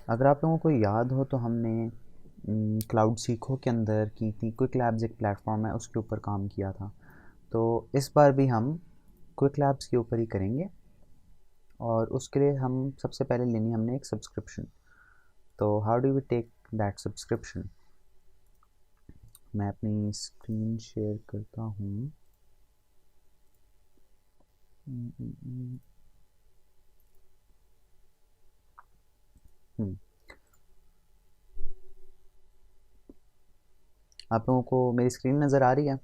अगर आप लोगों को याद हो तो हमने क्लाउड सीखो के अंदर की थी क्विक लैब्स, एक प्लेटफॉर्म है उसके ऊपर काम किया था। तो इस बार भी हम क्विक लैब्स के ऊपर ही करेंगे और उसके लिए हम सबसे पहले लेनी हमने एक सब्सक्रिप्शन। तो how do we take that subscription? मैं अपनी स्क्रीन शेयर करता हूँ। आप लोगों को मेरी स्क्रीन नज़र आ रही है?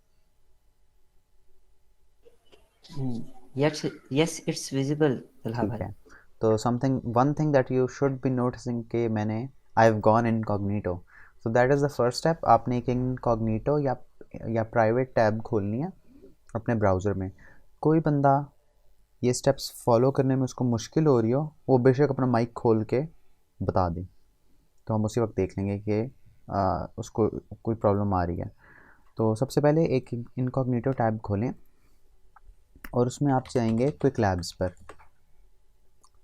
Yes, yes, it's visible, Talha ठीक bhai. है। तो something one thing that you should be noticing कि मैंने I have gone incognito. So that is the first step. आपने एक इनकॉग्निटो या प्राइवेट टैब खोलनी है अपने ब्राउज़र में। कोई बंदा ये स्टेप्स फॉलो करने में उसको मुश्किल हो रही हो, वो बेशक अपना माइक खोल के बता दें, तो हम उसी वक्त देख लेंगे कि उसको कोई प्रॉब्लम आ रही है। तो सबसे पहले एक इनकॉग्निटो टैब खोलें और उसमें आप जाएंगे क्विक लैब्स पर।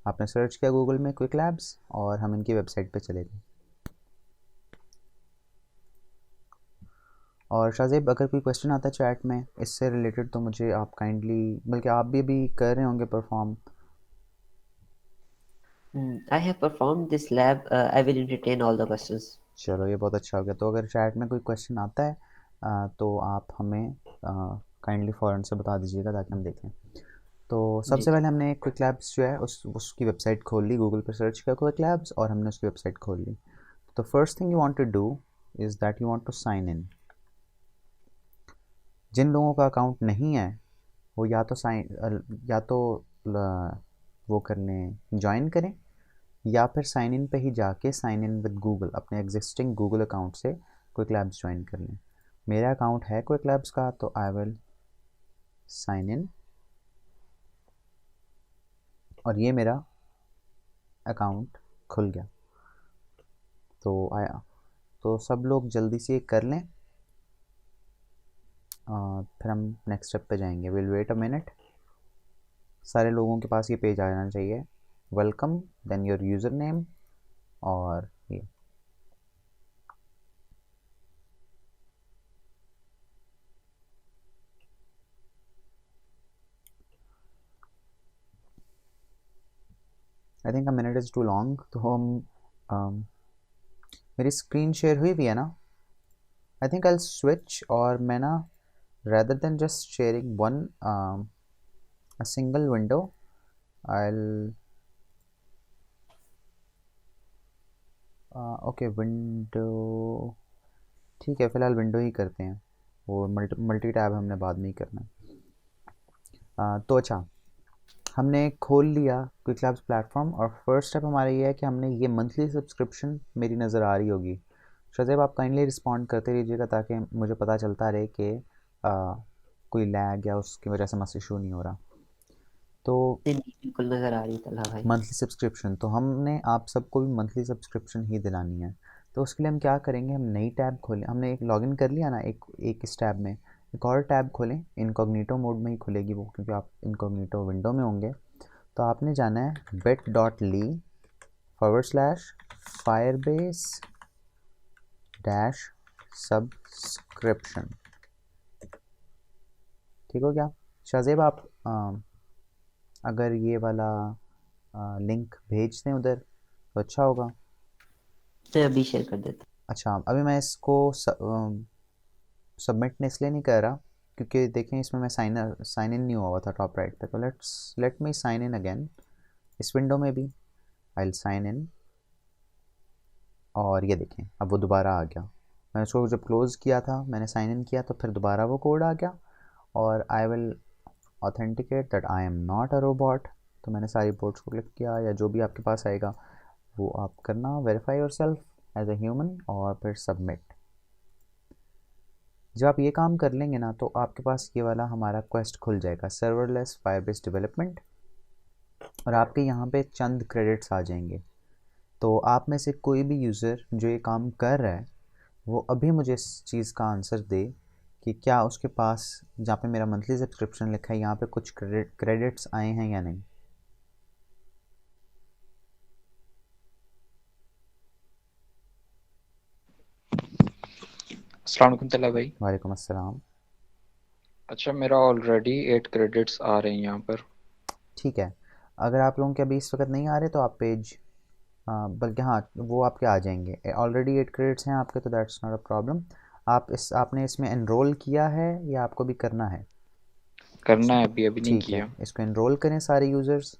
आपने सर्च किया गूगल में क्विक लैब्स और हम इनकी वेबसाइट पे चले गए। और शाहज़ेब, अगर कोई क्वेश्चन आता है चैट में इससे रिलेटेड तो मुझे आप काइंडली, बल्कि आप भी अभी कर रहे होंगे perform. I have performed this lab. I will entertain all the questions. चलो, ये बहुत अच्छा हो गया। तो अगर चैट में कोई क्वेश्चन आता है तो आप हमें काइंडली फ़ौरन से बता दीजिएगा ताकि हम देख लें। तो जी सबसे जी पहले हमने क्विक लैब्स जो है उसकी वेबसाइट खोल ली, गूगल पर सर्च किया क्विक लैब्स और हमने उसकी वेबसाइट खोल ली। तो first thing you want to do is that you want to sign in. जिन लोगों का अकाउंट नहीं है वो या तो वो कर लें, ज्वाइन करें, या फिर साइन इन पे ही जाके साइन इन विद गूगल अपने एग्जिस्टिंग गूगल अकाउंट से क्विक लैब्स ज्वाइन कर लें। मेरा अकाउंट है क्विक लैब्स का तो आई विल साइन इन और ये मेरा अकाउंट खुल गया। तो आया, तो सब लोग जल्दी से कर लें। फिर हम नेक्स्ट स्टेप पे जाएंगे। Will wait a minute. सारे लोगों के पास ये पेज आ जाना चाहिए। Welcome, then your user name और ये। I think a minute is too long. तो हम मेरी स्क्रीन शेयर हुई भी है ना? आई थिंक आई स्विच और मैं ना, rather than just sharing one a single window, I'll okay window. ठीक है, फ़िलहाल विंडो ही करते हैं। वो मल्टी टैब हमने बाद में ही करना है। तो अच्छा, हमने खोल लिया क्विक लैब्स प्लेटफॉर्म और फर्स्ट स्टेप हमारा ये है कि हमने ये मंथली सब्सक्रिप्शन, मेरी नज़र आ रही होगी शायद, आप काइंडली रिस्पॉन्ड करते रहिएगा ताकि मुझे पता चलता रहे कि कोई लैग या उसकी वजह से मस इशू नहीं हो रहा। तो जी, बिल्कुल नजर आ रही है तल्हा भाई. मंथली सब्सक्रिप्शन तो हमने आप सबको भी मंथली सब्सक्रिप्शन ही दिलानी है। तो उसके लिए हम क्या करेंगे, हम नई टैब खोलें। हमने एक लॉगिन कर लिया ना एक एक इस टैब में, एक और टैब खोलें। इनकॉग्निटो मोड में ही खुलेगी वो, क्योंकि आप इनकॉग्निटो विंडो में होंगे। तो आपने जाना है bit.ly/firebase डैश सब्सक्रिप्शन। ठीक हो गया शाहजेब? आप अगर ये वाला लिंक भेज दें उधर तो अच्छा होगा। मैं अभी शेयर कर देता अच्छा, अभी मैं इसको सबमिट इसलिए नहीं कर रहा क्योंकि देखें इसमें मैं साइन इन नहीं हुआ हुआ था टॉप राइट पे। तो let me sign in again इस विंडो में भी। आई विल साइन इन और ये देखें अब वो दोबारा आ गया। मैंने उसको जब क्लोज़ किया था, मैंने साइन इन किया तो फिर दोबारा वो कोड आ गया। और I will authenticate that I am not a robot. तो मैंने सारी बोर्ड्स को क्लिक किया, या जो भी आपके पास आएगा वो आप करना, verify your self as a human और फिर सबमिट। जब आप ये काम कर लेंगे ना तो आपके पास ये वाला हमारा क्वेस्ट खुल जाएगा, सर्वरलेस फायरबेस डेवलपमेंट। और आपके यहाँ पे चंद क्रेडिट्स आ जाएंगे। तो आप में से कोई भी यूज़र जो ये काम कर रहा है वो अभी मुझे इस चीज़ का आंसर दे कि क्या उसके पास, जहाँ पे मेरा मंथली सब्सक्रिप्शन लिखा है, यहाँ पे कुछ क्रेडिट्स आए हैं या नहीं। अस्सलाम वालेकुम तला भाई। वालेकुम अस्सलाम। अच्छा, मेरा ऑलरेडी 8 क्रेडिट्स आ रहे हैं यहाँ पर। ठीक है, अगर आप लोगों के अभी इस वक्त नहीं आ रहे तो आप पेज, बल्कि हाँ वो आपके आ जाएंगे। ऑलरेडी 8 क्रेडिट्स हैं आपके, तो दैट्स नॉट अ प्रॉब्लम। आपने इसमें एनरोल किया है या आपको भी करना है? करना है, अभी अभी नहीं ठीक है, किया। इसको एनरोल करें सारे यूज़र्स।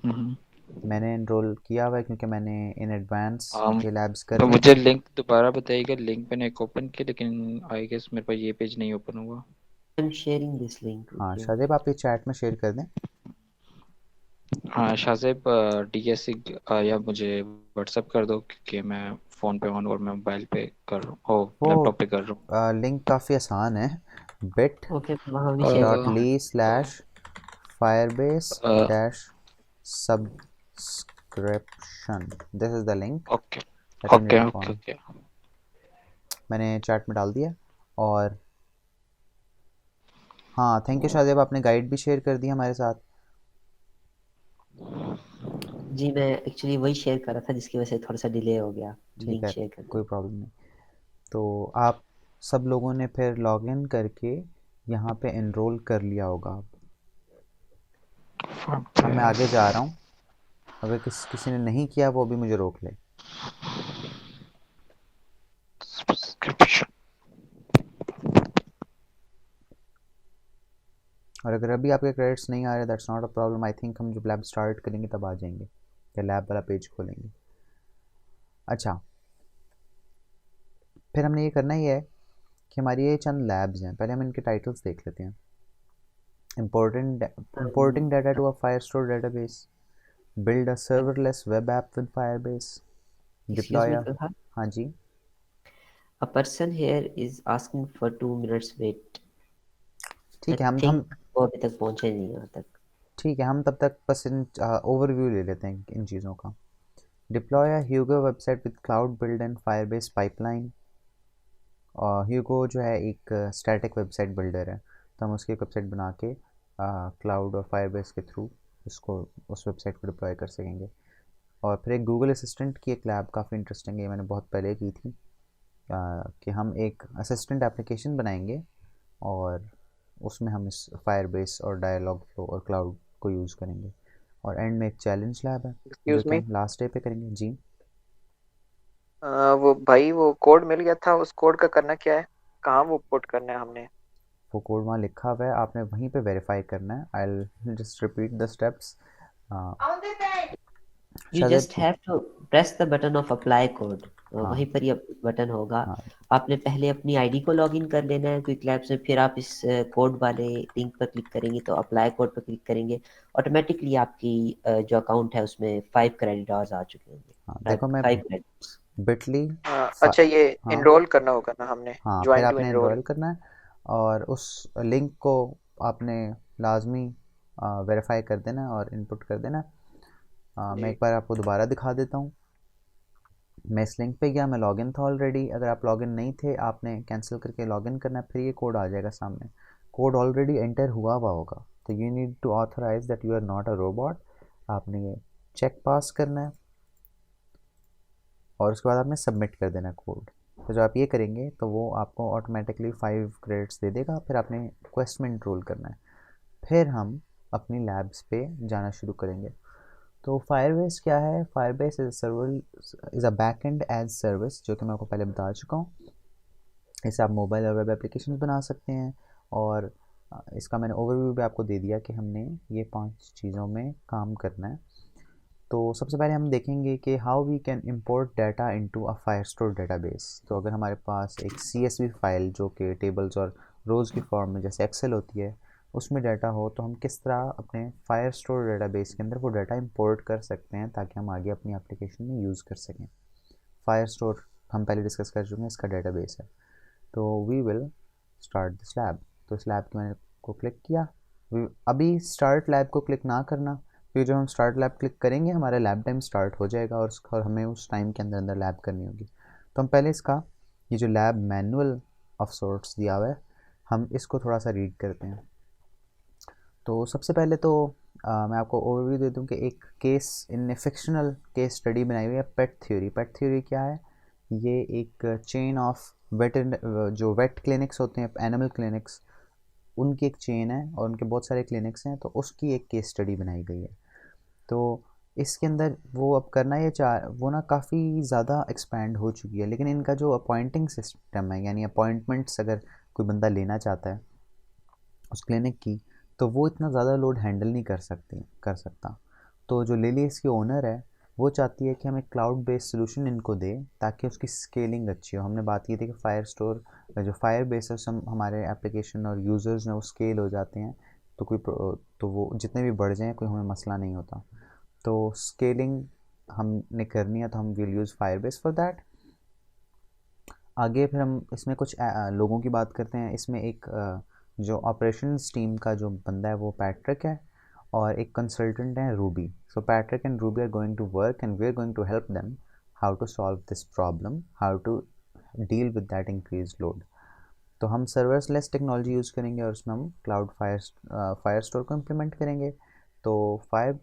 हम्म। मैंने एनरोल किया हुआ है क्योंकि मैंने इन एडवांस आम ये लैब्स कर तो ली मुझे थी। लिंक दोबारा बताइएगा। लिंक मैंने एक ओपन किया, लेकिन आई गेस मेरे पास ये पेज नहीं ओपन हुआ। I'm sharing this link with हाँ you. शादेब, आप ये चैट में शेयर कर दें। हाँ शाहजेब, डीएससी या मुझे व्हाट्सअप कर दो, क्योंकि मैं फ़ोन पे हूँ और मैं मोबाइल पे कर रहा हूँ, ओ वो लैपटॉप पे कर रहा लिंक काफ़ी आसान है। बिट Okay, वहाँ भी शेयर डॉट हूँ। करना। ली slash Firebase okay dash subscription, this is the link okay that you need okay to okay. Follow. मैंने चैट में डाल दिया। और हाँ, थैंक यू शादेब, आपने गाइड भी शेयर कर दी हमारे साथ। जी मैं एक्चुअली वही शेयर कर रहा था जिसकी वजह से थोड़ा सा डिले हो गया ठीक लिंक है, शेयर करने कोई प्रॉब्लम नहीं। तो आप सब लोगों ने फिर लॉगिन करके यहाँ पे एनरोल कर लिया होगा। अब मैं आगे जा रहा हूँ, अगर किसी ने नहीं किया वो भी मुझे रोक ले। सब्सक्रिप्शन। और अगर अभी आपके क्रेडिट्स नहीं आ रहे, that's not a problem. I think हम जब लैब स्टार्ट करेंगे तब आ जाएंगे, या लैब वाला पेज खोलेंगे। अच्छा, फिर हमने ये करना ही है कि हमारी ये चंद लैब्स हैं, पहले हम इनके टाइटल्स देख लेते हैं। अम, importing data to a Firestore database, build a serverless web app with Firebase, excuse deploy me a, कहा हाँ जी, a person here is asking for 2 minutes wait. I ठीक है, हम think वो अभी तक पहुंचे नहीं यहाँ तक। ठीक है, हम तब तक बस इन ओवरव्यू ले लेते हैं इन चीज़ों का। deploy a Hugo website with cloud build and Firebase pipeline। और ह्यूगो जो है एक स्टैटिक वेबसाइट बिल्डर है, तो हम उसकी एक वेबसाइट बना के क्लाउड और फायरबेस के थ्रू उसको, उस वेबसाइट को डिप्लॉय कर सकेंगे। और फिर एक गूगल असिस्टेंट की एक लैब काफ़ी इंटरेस्टिंग है, ये मैंने बहुत पहले की थी, कि हम एक असिस्टेंट एप्लीकेशन बनाएंगे और उसमें हम इस फायरबेस और डायलॉग फ्लो और क्लाउड को यूज़ करेंगे। और एंड में एक चैलेंज लैब है जो एक्सक्यूज कि मी। हम लास्ट डे पे करेंगे जी। वो भाई वो कोड मिल गया था, उस कोड का करना क्या है? कहाँ वो पुट करना है हमने? वो कोड वहाँ लिखा हुआ है, आपने वहीं पे वेरीफाई करना है। I will just repeat the steps. You शायद just have to press the button of apply code। वहीं हाँ पर ये बटन होगा। हाँ आपने पहले अपनी आईडी को लॉगिन कर लेना है क्विक लैब्स में, फिर आप इस कोड वाले लिंक पर क्लिक करेंगे तो अप्लाई कोड पर क्लिक करेंगे, ऑटोमेटिकली आपकी जो अकाउंट है उसमें 5 क्रेडिट आवर्स आ चुके होंगे। हाँ, फाइव देखो मैं फाइव क्रेडिट्स। बिटली, अच्छा, ये हाँ इनरोल करना होगा ना हमने? हाँ, फिर ज्वाइन टू आपने इनरोल। एनरोल करना है और उस लिंक को आपने लाजमी वेरीफाई कर देना है और इनपुट कर देना है। मैं जी। एक बार आपको दोबारा दिखा देता हूँ। मैं इस लिंक पे गया, मैं लॉगिन था ऑलरेडी। अगर आप लॉगिन नहीं थे, आपने कैंसिल करके लॉगिन करना है, फिर ये कोड आ जाएगा सामने। कोड ऑलरेडी एंटर हुआ हुआ होगा, तो you need to authorize that you are not a robot. आपने ये चेक पास करना है और उसके बाद आपने सबमिट कर देना कोड। तो जब आप ये करेंगे तो वो आपको ऑटोमेटिकली 5 क्रेडिट्स दे देगा। फिर आपने क्वेस्ट में इंट्रोल करना है, फिर हम अपनी लैब्स पे जाना शुरू करेंगे। तो फायरबेस क्या है? Firebase is server, is a back end as service, जो कि मैं आपको पहले बता चुका हूँ। इससे आप मोबाइल और वेब एप्लीकेशन बना सकते हैं। और इसका मैंने ओवरव्यू भी आपको दे दिया कि हमने ये 5 चीज़ों में काम करना है। तो सबसे पहले हम देखेंगे कि how we can import data into a Firestore database. तो अगर हमारे पास एक CSV फाइल जो कि टेबल्स और रोज़ की फॉर्म में जैसे एक्सेल होती है उसमें डाटा हो, तो हम किस तरह अपने फायरस्टोर डेटाबेस के अंदर वो डाटा इंपोर्ट कर सकते हैं ताकि हम आगे अपनी एप्लीकेशन में यूज़ कर सकें। फायरस्टोर हम पहले डिस्कस कर चुके हैं, इसका डेटाबेस है। तो we will start this lab. तो इस लैब के मैंने को क्लिक किया। अभी स्टार्ट लैब को क्लिक ना करना, फिर जब हम स्टार्ट लैब क्लिक करेंगे हमारा लैब टाइम स्टार्ट हो जाएगा और हमें उस टाइम के अंदर अंदर लैब करनी होगी। तो हम पहले इसका ये जो लैब मैनुअल ऑफ सॉर्ट्स दिया हुआ है, हम इसको थोड़ा सा रीड करते हैं। तो सबसे पहले तो मैं आपको ओवरव्यू दे दूं कि एक केस, इन फिक्शनल केस स्टडी बनाई हुई है पेट थ्योरी। पेट थ्योरी क्या है? ये एक चेन ऑफ जो वेट क्लिनिक्स होते हैं, एनिमल क्लिनिक्स, उनकी एक चेन है और उनके बहुत सारे क्लिनिक्स हैं, तो उसकी एक केस स्टडी बनाई गई है। तो इसके अंदर वो अब करना ये वो ना काफ़ी ज़्यादा एक्सपैंड हो चुकी है, लेकिन इनका जो अपॉइंटिंग सिस्टम है, यानी अपॉइंटमेंट्स अगर कोई बंदा लेना चाहता है उस क्लिनिक की, तो वो इतना ज़्यादा लोड हैंडल नहीं कर सकता। तो जो लिली इसकी ओनर है, वो चाहती है कि हम एक क्लाउड बेस्ड सोल्यूशन इनको दें ताकि उसकी स्केलिंग अच्छी हो। हमने बात की थी कि फायर स्टोर जो फायर बेसिस हमारे एप्लीकेशन और यूज़र्स में वो स्केल हो जाते हैं, तो वो जितने भी बढ़ जाएँ कोई हमें मसला नहीं होता। तो स्केलिंग हमने करनी है, तो हम will use fire base for that. आगे फिर हम इसमें कुछ लोगों की बात करते हैं। इसमें एक जो ऑपरेशंस टीम का जो बंदा है वो पैट्रिक है, और एक कंसल्टेंट है Ruby. So Patrick and Ruby are going to work and we are going to help them how to solve this problem, how to deal with that increase load. तो हम सर्वरलेस टेक्नोलॉजी यूज़ करेंगे और उसमें हम cloud fire store को implement करेंगे। तो fire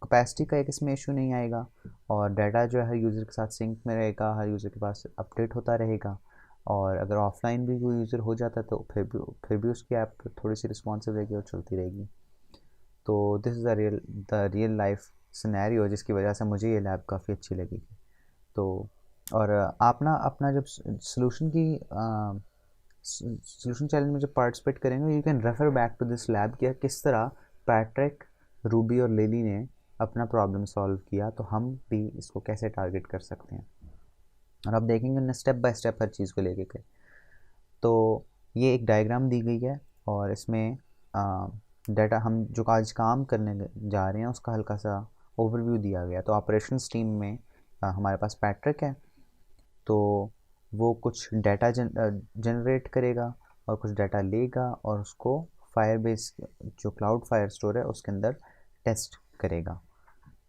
capacity का एक इसमें इशू नहीं आएगा, और डाटा जो है हर यूज़र के साथ सिंक में रहेगा, हर यूज़र के पास अपडेट होता रहेगा। और अगर ऑफलाइन भी कोई यूज़र हो जाता है तो फिर भी उसकी ऐप थोड़ी सी रिस्पॉन्सिव रहेगी और चलती रहेगी। तो this is the real life scenario, जिसकी वजह से मुझे ये लैब काफ़ी अच्छी लगी। तो और आप ना अपना जब सोल्यूशन चैलेंज में जब पार्टिसिपेट करेंगे, you can refer back to this lab कि किस तरह पैट्रिक, रूबी और लिली ने अपना प्रॉब्लम सॉल्व किया, तो हम भी इसको कैसे टारगेट कर सकते हैं। और आप देखेंगे ना स्टेप बाय स्टेप हर चीज़ को लेके के। तो ये एक डायग्राम दी गई है, और इसमें डाटा हम जो आज काम करने जा रहे हैं उसका हल्का सा ओवरव्यू दिया गया। तो ऑपरेशंस टीम में हमारे पास पैट्रिक है, तो वो कुछ डाटा जनरेट करेगा और कुछ डाटा लेगा और उसको फायरबेस जो क्लाउड फायर स्टोर है उसके अंदर टेस्ट करेगा।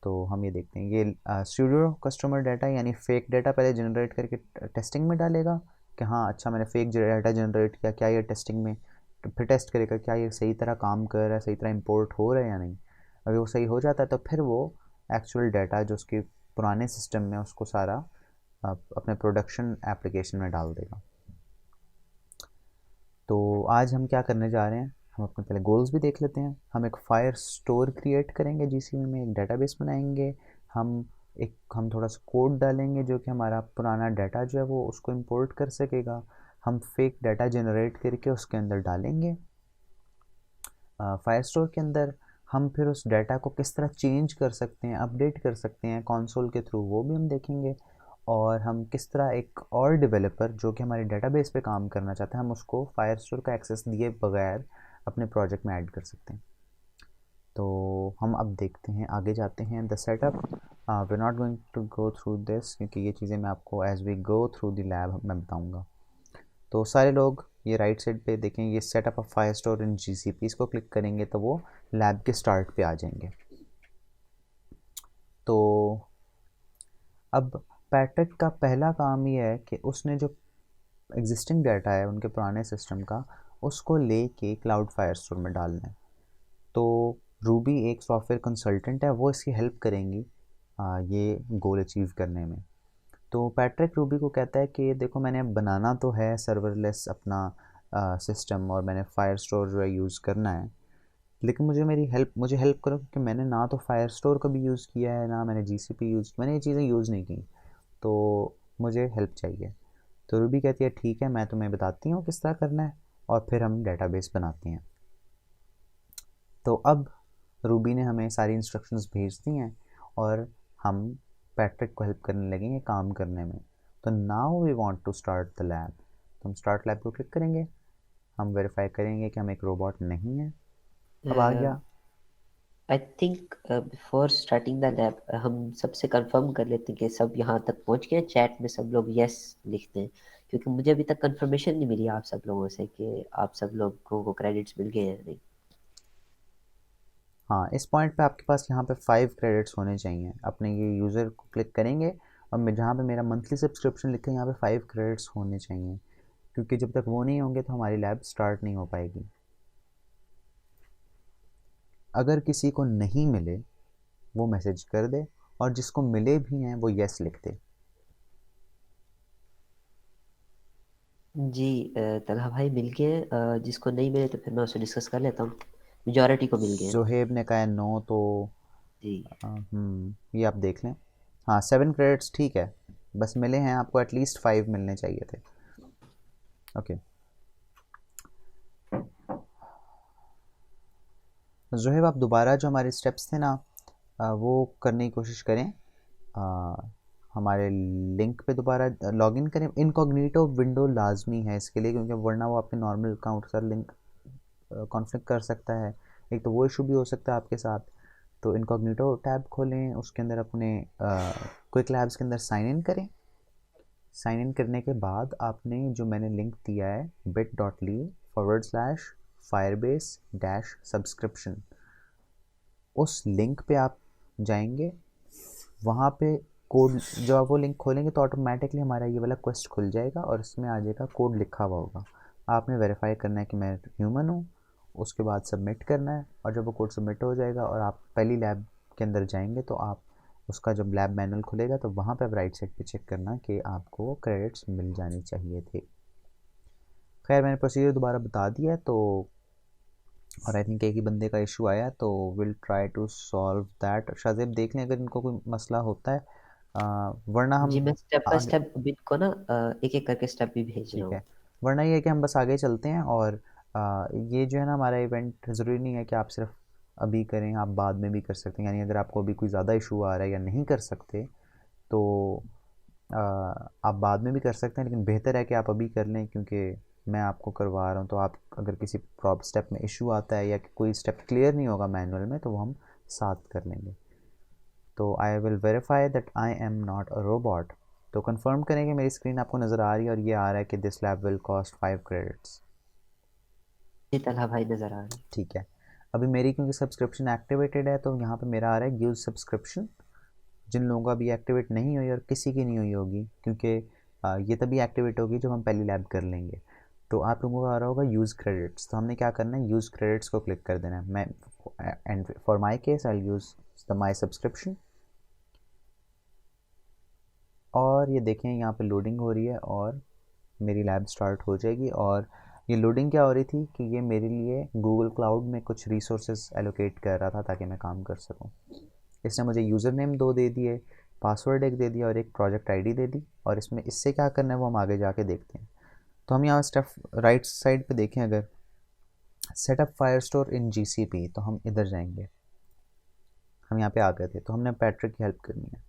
तो हम ये देखते हैं, ये स्टूडियो कस्टमर डाटा यानी फेक डाटा पहले जनरेट करके टेस्टिंग में डालेगा कि हाँ अच्छा मैंने फेक डाटा जनरेट किया, क्या ये टेस्टिंग में, तो फिर टेस्ट करेगा क्या ये सही तरह काम कर रहा है, सही तरह इंपोर्ट हो रहा है या नहीं। अगर वो सही हो जाता है तो फिर वो एक्चुअल डाटा जो उसके पुराने सिस्टम में उसको सारा अपने प्रोडक्शन एप्लीकेशन में डाल देगा। तो आज हम क्या करने जा रहे हैं, हम अपने पहले गोल्स भी देख लेते हैं। हम एक फायर स्टोर क्रिएट करेंगे जीसीपी में, एक डेटाबेस बनाएंगे। हम थोड़ा सा कोड डालेंगे जो कि हमारा पुराना डाटा जो है वो उसको इंपोर्ट कर सकेगा। हम फेक डाटा जनरेट करके उसके अंदर डालेंगे फायर स्टोर के अंदर। हम फिर उस डाटा को किस तरह चेंज कर सकते हैं, अपडेट कर सकते हैं कंसोल के थ्रू, वो भी हम देखेंगे। और हम किस तरह एक और डेवलपर जो कि हमारे डेटाबेस पे काम करना चाहता है, हम उसको फायर स्टोर का एक्सेस दिए बगैर अपने प्रोजेक्ट में ऐड कर सकते हैं। तो हम अब देखते हैं, आगे जाते हैं। The setup, we are not going to go through this क्योंकि ये चीज़ें मैं आपको as we go through the lab मैं बताऊँगा। तो सारे लोग ये राइट साइड पे देखें, ये setup of fire store in GCP, इसको क्लिक करेंगे तो वो लैब के स्टार्ट पे आ जाएंगे। तो अब पैट्रिक का पहला काम ये है कि उसने जो एग्जिस्टिंग डाटा है उनके पुराने सिस्टम का, उसको लेके क्लाउड फायर स्टोर में डालना है। तो रूबी एक सॉफ्टवेयर कंसल्टेंट है, वो इसकी हेल्प करेंगी ये गोल अचीव करने में। तो पैट्रिक रूबी को कहता है कि देखो मैंने बनाना तो है सर्वरलेस अपना सिस्टम, और मैंने फायर स्टोर जो है यूज़ करना है, लेकिन मुझे हेल्प करो क्योंकि मैंने ना तो फायर स्टोर कभी यूज़ किया है, ना मैंने जीसीपी यूज़, मैंने ये चीज़ें यूज़ नहीं की, तो मुझे हेल्प चाहिए। तो रूबी कहती है ठीक है मैं तुम्हें बताती हूँ किस तरह करना है, और फिर हम डेटाबेस बनाते हैं। तो अब रूबी ने हमें सारी इंस्ट्रक्शंस भेज दी हैं और हम पैट्रिक को हेल्प करने लगेंगे काम करने में। तो now we want to start the lab. तो हम स्टार्ट लैब को क्लिक करेंगे, हम वेरीफाई करेंगे कि हम एक रोबोट नहीं है। अब आ गया। I think before starting the lab हम सबसे कंफर्म कर लेते हैं कि सब यहाँ तक पहुँच गए। चैट में सब लोग यस लिखते हैं क्योंकि मुझे अभी तक कंफर्मेशन नहीं मिली आप सब लोगों से कि आप सब लोगों को क्रेडिट्स मिल गए हैं नहीं। हाँ, इस पॉइंट पे आपके पास यहाँ पे 5 क्रेडिट्स होने चाहिए। अपने ये यूज़र को क्लिक करेंगे और मैं जहाँ पे मेरा मंथली सब्सक्रिप्शन लिखा है यहाँ पे 5 क्रेडिट्स होने चाहिए, क्योंकि जब तक वो नहीं होंगे तो हमारी लैब स्टार्ट नहीं हो पाएगी। अगर किसी को नहीं मिले वो मैसेज कर दे, और जिसको मिले भी हैं वो यस लिख दे। जी तलहा भाई मिल गए जिसको नहीं मिले तो फिर मैं उससे डिस्कस कर लेता हूँ। मेजॉरिटी को मिल गए। जोहेब ने कहा है नो, तो जी ये आप देख लें। हाँ 7 क्रेडिट्स ठीक है, बस मिले हैं आपको, एटलीस्ट 5 मिलने चाहिए थे। ओके जोहेब, आप दोबारा जो हमारे स्टेप्स थे ना वो करने की कोशिश करें। आ, हमारे लिंक पे दोबारा लॉगिन करें। इनकॉग्निटो विंडो लाजमी है इसके लिए, क्योंकि वरना वो आपके नॉर्मल अकाउंट के साथ लिंक कॉन्फ्लिक्ट कर सकता है। एक तो वो इशू भी हो सकता है आपके साथ। तो इनकॉग्निटो टैब खोलें, उसके अंदर अपने क्विक लैब्स के अंदर साइन इन करें। साइन इन करने के बाद आपने जो मैंने लिंक दिया है bit.ly/firebase-subscription, उस लिंक पे आप जाएंगे। वहाँ पे कोड, जब आप वो लिंक खोलेंगे तो ऑटोमेटिकली हमारा ये वाला क्वेस्ट खुल जाएगा और इसमें आ जाएगा कोड लिखा हुआ होगा। आपने वेरीफाई करना है कि मैं ह्यूमन हूँ, उसके बाद सबमिट करना है। और जब वो कोड सबमिट हो जाएगा और आप पहली लैब के अंदर जाएंगे तो आप उसका जब लैब मैनुअल खुलेगा तो वहाँ पे आप राइट साइड पे चेक करना कि आपको क्रेडिट्स मिल जाने चाहिए थे। खैर मैंने प्रोसीजर दोबारा बता दिया है, तो और आई थिंक एक ही बंदे का इशू आया, तो will try to solve that. Shahzeb देख लें अगर इनको कोई मसला होता है, वरना जी हम मैं स्टेप बाय आगे, स्टेप इनको ना एक एक करके स्टेप भी भेज रहा ठीक है, हूँ। वरना ये है कि हम बस आगे चलते हैं। और ये जो है ना हमारा इवेंट, ज़रूरी नहीं है कि आप सिर्फ अभी करें, आप बाद में भी कर सकते हैं। यानी अगर आपको अभी कोई ज़्यादा इशू आ रहा है या नहीं कर सकते तो आप बाद में भी कर सकते हैं, लेकिन बेहतर है कि आप अभी कर लें, क्योंकि मैं आपको करवा रहा हूँ। तो आप अगर किसी प्रॉप स्टेप में इशू आता है या कोई स्टेप क्लियर नहीं होगा मैनुअल में, तो वो हम साथ कर लेंगे। तो I will verify that I am not a robot. तो कंफर्म करें कि मेरी स्क्रीन आपको नज़र आ रही है और ये आ रहा है कि this lab will cost 5 credits. जी तलहा भाई नज़र आ रही है। ठीक है, अभी मेरी क्योंकि सब्सक्रिप्शन एक्टिवेटेड है तो यहाँ पे मेरा आ रहा है यूज़ सब्सक्रिप्शन। जिन लोगों का अभी एक्टिवेट नहीं हुई और किसी की नहीं हुई होगी, क्योंकि ये तभी एक्टिवेट होगी जब हम पहली लैब कर लेंगे, तो आप लोगों का आ रहा होगा यूज़ क्रेडिट्स। तो हमने क्या करना है, यूज़ क्रेडिट्स को क्लिक कर देना है। मैं and for my case I use the my subscription. और ये देखें यहाँ पे लोडिंग हो रही है और मेरी लैब स्टार्ट हो जाएगी। और ये लोडिंग क्या हो रही थी कि ये मेरे लिए गूगल क्लाउड में कुछ रिसोर्सेज एलोकेट कर रहा था ताकि मैं काम कर सकूं। इसने मुझे यूज़र नेम 2 दे दिए, पासवर्ड 1 दे दिया और एक प्रोजेक्ट आईडी दे दी। और इसमें इससे क्या करना है वो हम आगे जाके देखते हैं। तो हम यहाँ स्टेप राइट साइड पे देखें, अगर setup fire store in GCP, तो हम इधर जाएंगे। हम यहाँ पे आ गए थे, तो हमने पैट्रिक की हेल्प करनी है।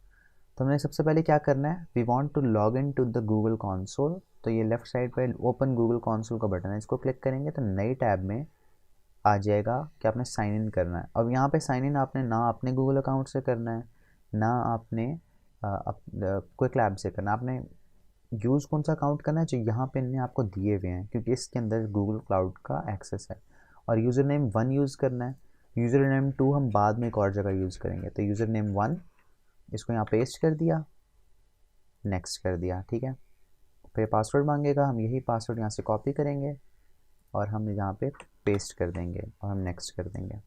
तो हमने सबसे पहले क्या करना है, we want to log in to the Google console. तो ये लेफ्ट साइड पे ओपन गूगल कंसोल का बटन है, इसको क्लिक करेंगे तो नई टैब में आ जाएगा कि आपने साइन इन करना है। अब यहाँ पे साइन इन आपने ना अपने गूगल अकाउंट से करना है, ना आपने क्विक लैब से करना है। आपने यूज़ कौन सा अकाउंट करना है, जो यहाँ पे इनने आपको दिए हुए हैं, क्योंकि इसके अंदर गूगल क्लाउड का एक्सेस है। और यूज़र नेम 1 यूज़ करना है। यूज़र नेम 2 हम बाद में एक और जगह यूज़ करेंगे। तो यूज़र नेम 1 इसको यहाँ पेस्ट कर दिया, नेक्स्ट कर दिया, ठीक है। फिर पासवर्ड मांगेगा, हम यही पासवर्ड यहाँ से कॉपी करेंगे और हम यहाँ पे पेस्ट कर देंगे और हम नेक्स्ट कर देंगे।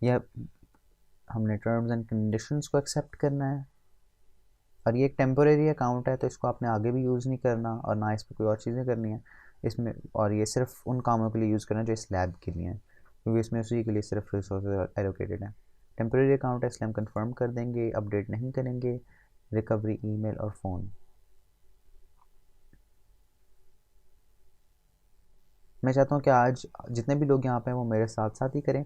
यह हमने टर्म्स एंड कंडीशंस को एक्सेप्ट करना है। और ये एक टेम्पोरेरी अकाउंट है, तो इसको आपने आगे भी यूज़ नहीं करना और ना इस पर कोई और चीज़ें करनी है इसमें। और ये सिर्फ उन कामों के लिए यूज़ करना है जो इस लैब के लिए हैं, क्योंकि इसमें उसी के लिए सिर्फ रिसोर्स एलोकेटेड है। टेम्पोरेरी अकाउंट है इसलिए हम कंफर्म कर देंगे, अपडेट नहीं करेंगे। रिकवरी ईमेल और फ़ोन, मैं चाहता हूँ कि आज जितने भी लोग यहाँ पे हैं वो मेरे साथ साथ ही करें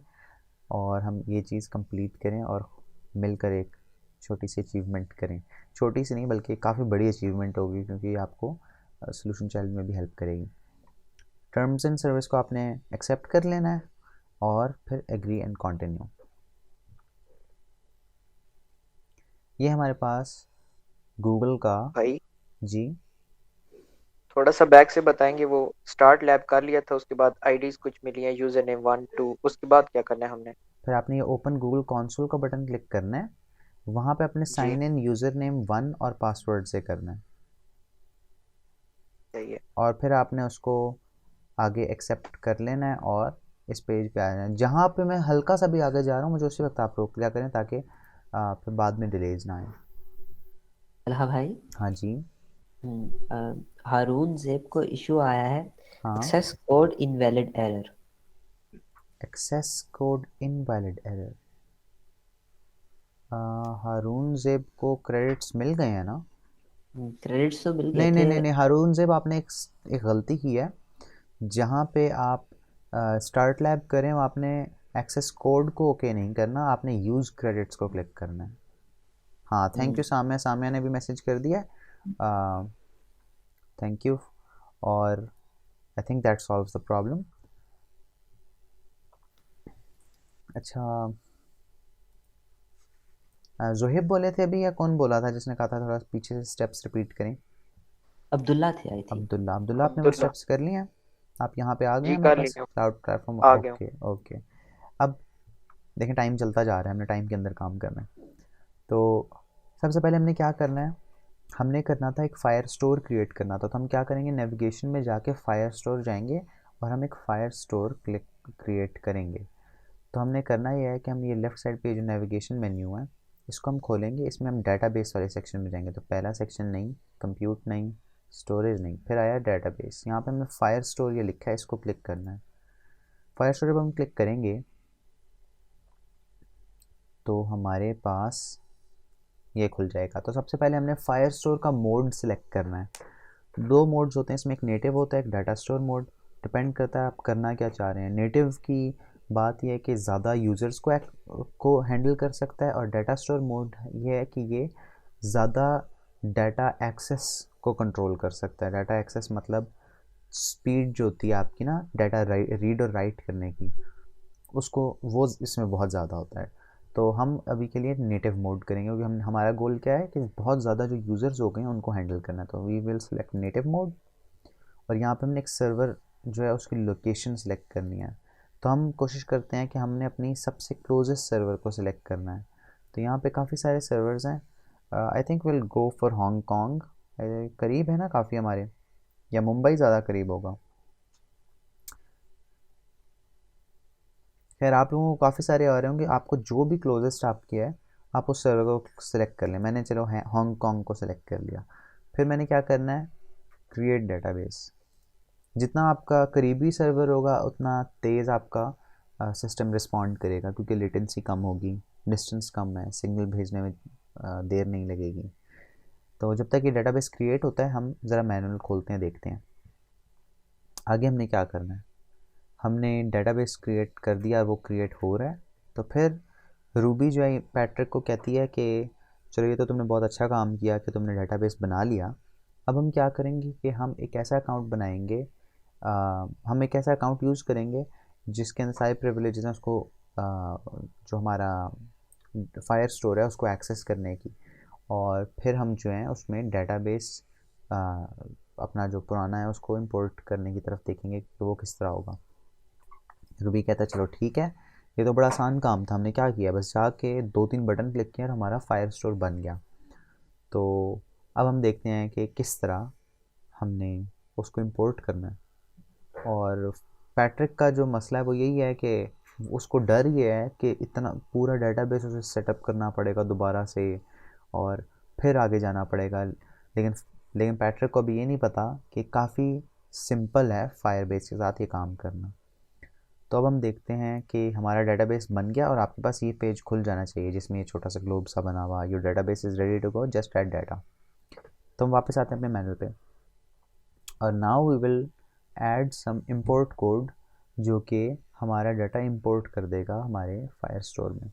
और हम ये चीज़ कंप्लीट करें और मिलकर एक छोटी सी अचीवमेंट करें। छोटी सी नहीं बल्कि काफ़ी बड़ी अचीवमेंट होगी, क्योंकि ये आपको सॉल्यूशन चैलेंज में भी हेल्प करेगी। टर्म्स एंड सर्विस को आपने एक्सेप्ट कर लेना है और फिर एग्री एंड कंटिन्यू। ये हमारे पास गूगल का, भाई जी थोड़ा सा बैक से बताएंगे। वो स्टार्ट लैब कर लिया था, उसके बाद आईडीज कुछ मिली है, यूजर नेम 1 2, उसके बाद क्या करना है हमने? फिर आपने ये ओपन गूगल कंसोल का बटन क्लिक करना है। वहाँ पे अपने जी साइन इन यूज़र नेम 1 और पासवर्ड से करना है। सही है। और फिर आपने उसको आगे एक्सेप्ट कर लेना है और इस पेज पे आ जाना है। जहाँ पे मैं हल्का सा भी आगे जा रहा हूँ मुझे उसी वक्त आप रोक लिया करें, ताकि फिर बाद में डिलेज ना आए। तलहा भाई हाँ जी। हारून ज़ेब को इशू आया है हाँ, access code invalid error. Access code invalid error. Haroon Zeb को क्रेडिट्स मिल गए हैं ना? क्रेडिट्स तो मिल गए नहीं नहीं थे। नहीं नहीं, हारून ज़ेब आपने एक गलती की है। जहाँ पे आप स्टार्ट लैब करें आपने एक्सेस कोड को ओके नहीं करना, आपने यूज़ क्रेडिट्स को क्लिक करना है। हाँ, थैंक यू साम्या, साम्या ने भी मैसेज कर दिया है, थैंक यू। और I think that solves the problem. अच्छा, जोहेब बोले थे अभी या कौन बोला था जिसने कहा था थोड़ा पीछे से स्टेप्स रिपीट करें? अब्दुल्ला थे आई थिंक। अब्दुल्ला, अब्दुल्ला आपने वो अब्दुल्ला स्टेप्स कर लिए हैं? आप यहाँ पे आ गए जी हैं मेरे कर पास लिया, क्लाउड प्लेटफॉर्म? आ गया हूँ। Okay okay. अब देखें टाइम चलता जा रहा है, हमने टाइम के अंदर काम करना है। तो सबसे पहले हमने क्या करना है, हमने करना था एक फायर स्टोर क्रिएट करना था। तो हम क्या करेंगे, नेविगेशन में जाके फायर स्टोर जाएंगे और हम एक फायर स्टोर क्रिएट करेंगे। तो हमने करना ये है कि हम ये लेफ़्ट साइड पे जो नेविगेशन मेन्यू है इसको हम खोलेंगे, इसमें हम डाटाबेस वाले सेक्शन में जाएंगे। तो पहला सेक्शन नहीं, कंप्यूट नहीं, स्टोरेज नहीं, फिर आया डाटाबेस। यहाँ पे हमने फायर स्टोर ये लिखा है, इसको क्लिक करना है। फायर स्टोर पर हम क्लिक करेंगे तो हमारे पास ये खुल जाएगा। तो सबसे पहले हमने फायर स्टोर का मोड सिलेक्ट करना है। दो मोड्स होते हैं इसमें, एक नेटिव होता है, एक डाटा स्टोर मोड। डिपेंड करता है आप करना क्या चाह रहे हैं। नेटिव की बात यह है कि ज़्यादा यूज़र्स को हैंडल कर सकता है, और डाटा स्टोर मोड ये है कि ये ज़्यादा डाटा एक्सेस को कंट्रोल कर सकता है। डाटा एक्सेस मतलब स्पीड जो होती है आपकी ना डाटा रीड और राइट करने की, उसको वो इसमें बहुत ज़्यादा होता है। तो हम अभी के लिए नेटिव मोड करेंगे क्योंकि हम हमारा गोल क्या है कि बहुत ज़्यादा जो यूज़र्स हो गए हैं उनको हैंडल करना है। तो we will select native mode, और यहाँ पे हमने एक सर्वर जो है उसकी लोकेशन सेलेक्ट करनी है। तो हम कोशिश करते हैं कि हमने अपनी सबसे क्लोजेस्ट सर्वर को सिलेक्ट करना है। तो यहाँ पे काफ़ी सारे सर्वर्स हैं। I think will go for Hong Kong, करीब है ना काफ़ी हमारे, या मुंबई ज़्यादा करीब होगा। खैर आप लोगों को काफ़ी सारे आ रहे होंगे, आपको जो भी क्लोजेस्ट आपकी है आप उस सर्वर को सिलेक्ट कर लें। मैंने चलो हांगकॉन्ग को सिलेक्ट कर लिया। फिर मैंने क्या करना है, क्रिएट डेटाबेस। जितना आपका करीबी सर्वर होगा उतना तेज़ आपका सिस्टम रिस्पॉन्ड करेगा, क्योंकि लेटेंसी कम होगी, डिस्टेंस कम है, सिग्नल भेजने में देर नहीं लगेगी। तो जब तक ये डेटाबेस क्रिएट होता है हम ज़रा मैनुअल खोलते हैं, देखते हैं आगे हमने क्या करना है। हमने डेटाबेस क्रिएट कर दिया, वो क्रिएट हो रहा है। तो फिर रूबी जो है पैट्रिक को कहती है कि चलो ये तो तुमने बहुत अच्छा काम किया कि तुमने डेटाबेस बना लिया। अब हम क्या करेंगे कि हम एक ऐसा अकाउंट बनाएंगे, हम एक ऐसा अकाउंट यूज़ करेंगे जिसके अंदर सारे प्रिविलेजेस हैं उसको, जो हमारा फायर स्टोर है उसको एक्सेस करने की। और फिर हम जो है उसमें डेटाबेस अपना जो पुराना है उसको इंपोर्ट करने की तरफ देखेंगे कि वो किस तरह होगा। रूबी कहता है चलो ठीक है, ये तो बड़ा आसान काम था, हमने क्या किया बस जाके 2-3 बटन क्लिक किया और हमारा फायर स्टोर बन गया। तो अब हम देखते हैं कि किस तरह हमने उसको इंपोर्ट करना है। और पैट्रिक का जो मसला है वो यही है कि उसको डर ये है कि इतना पूरा डेटाबेस उसे सेटअप करना पड़ेगा दोबारा से और फिर आगे जाना पड़ेगा। लेकिन लेकिन पैट्रिक को अभी ये नहीं पता कि काफ़ी सिंपल है फायरबेस के साथ ये काम करना। तो अब हम देखते हैं कि हमारा डेटाबेस बन गया और आपके पास ये पेज खुल जाना चाहिए जिसमें ये छोटा सा ग्लोब सा बना हुआ, your database is ready to go, just add data. तो हम वापस आते हैं अपने मैनुअल पे, और now we will add some import code जो कि हमारा डाटा इंपोर्ट कर देगा हमारे फायर स्टोर में।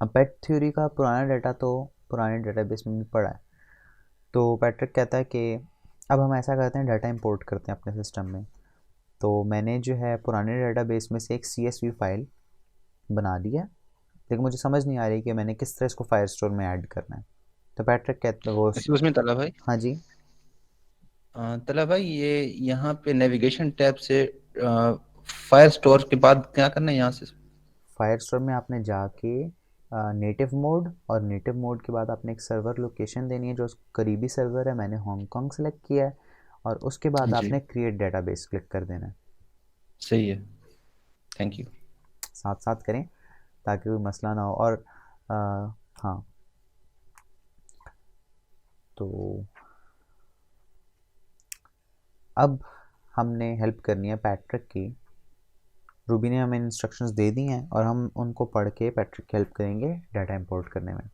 अब पेट थ्योरी का पुराना डाटा तो पुराने डेटाबेस में भी पड़ा है। तो पैट्रिक कहता है कि अब हम ऐसा करते हैं, डाटा इंपोर्ट करते हैं अपने सिस्टम में। तो मैंने जो है पुराने डेटाबेस में से एक CSV फाइल बना ली है, लेकिन मुझे समझ नहीं आ रही कि मैंने किस तरह इसको फायर स्टोर में ऐड करना है। तो पैट्रिक कहता है वो, एक्सक्यूज मी तला भाई। हाँ जी, तला भाई ये यहाँ पे नेविगेशन टैब से फायर स्टोर के बाद क्या करना है यहाँ से? फायर स्टोर में आपने जाके नेटिव मोड, और नेटिव मोड के बाद आपने एक सर्वर लोकेशन देनी है जो करीबी सर्वर है, मैंने हांगकॉन्ग सेलेक्ट किया है। और उसके बाद जी आपने क्रिएट डेटाबेस क्लिक कर देना है। सही है, थैंक यू। साथ साथ करें ताकि कोई मसला ना हो। और हाँ, तो अब हमने हेल्प करनी है पैट्रिक की। रूबी ने हमें इंस्ट्रक्शंस दे दी हैं और हम उनको पढ़ के पैट्रिक की हेल्प करेंगे डाटा इंपोर्ट करने में।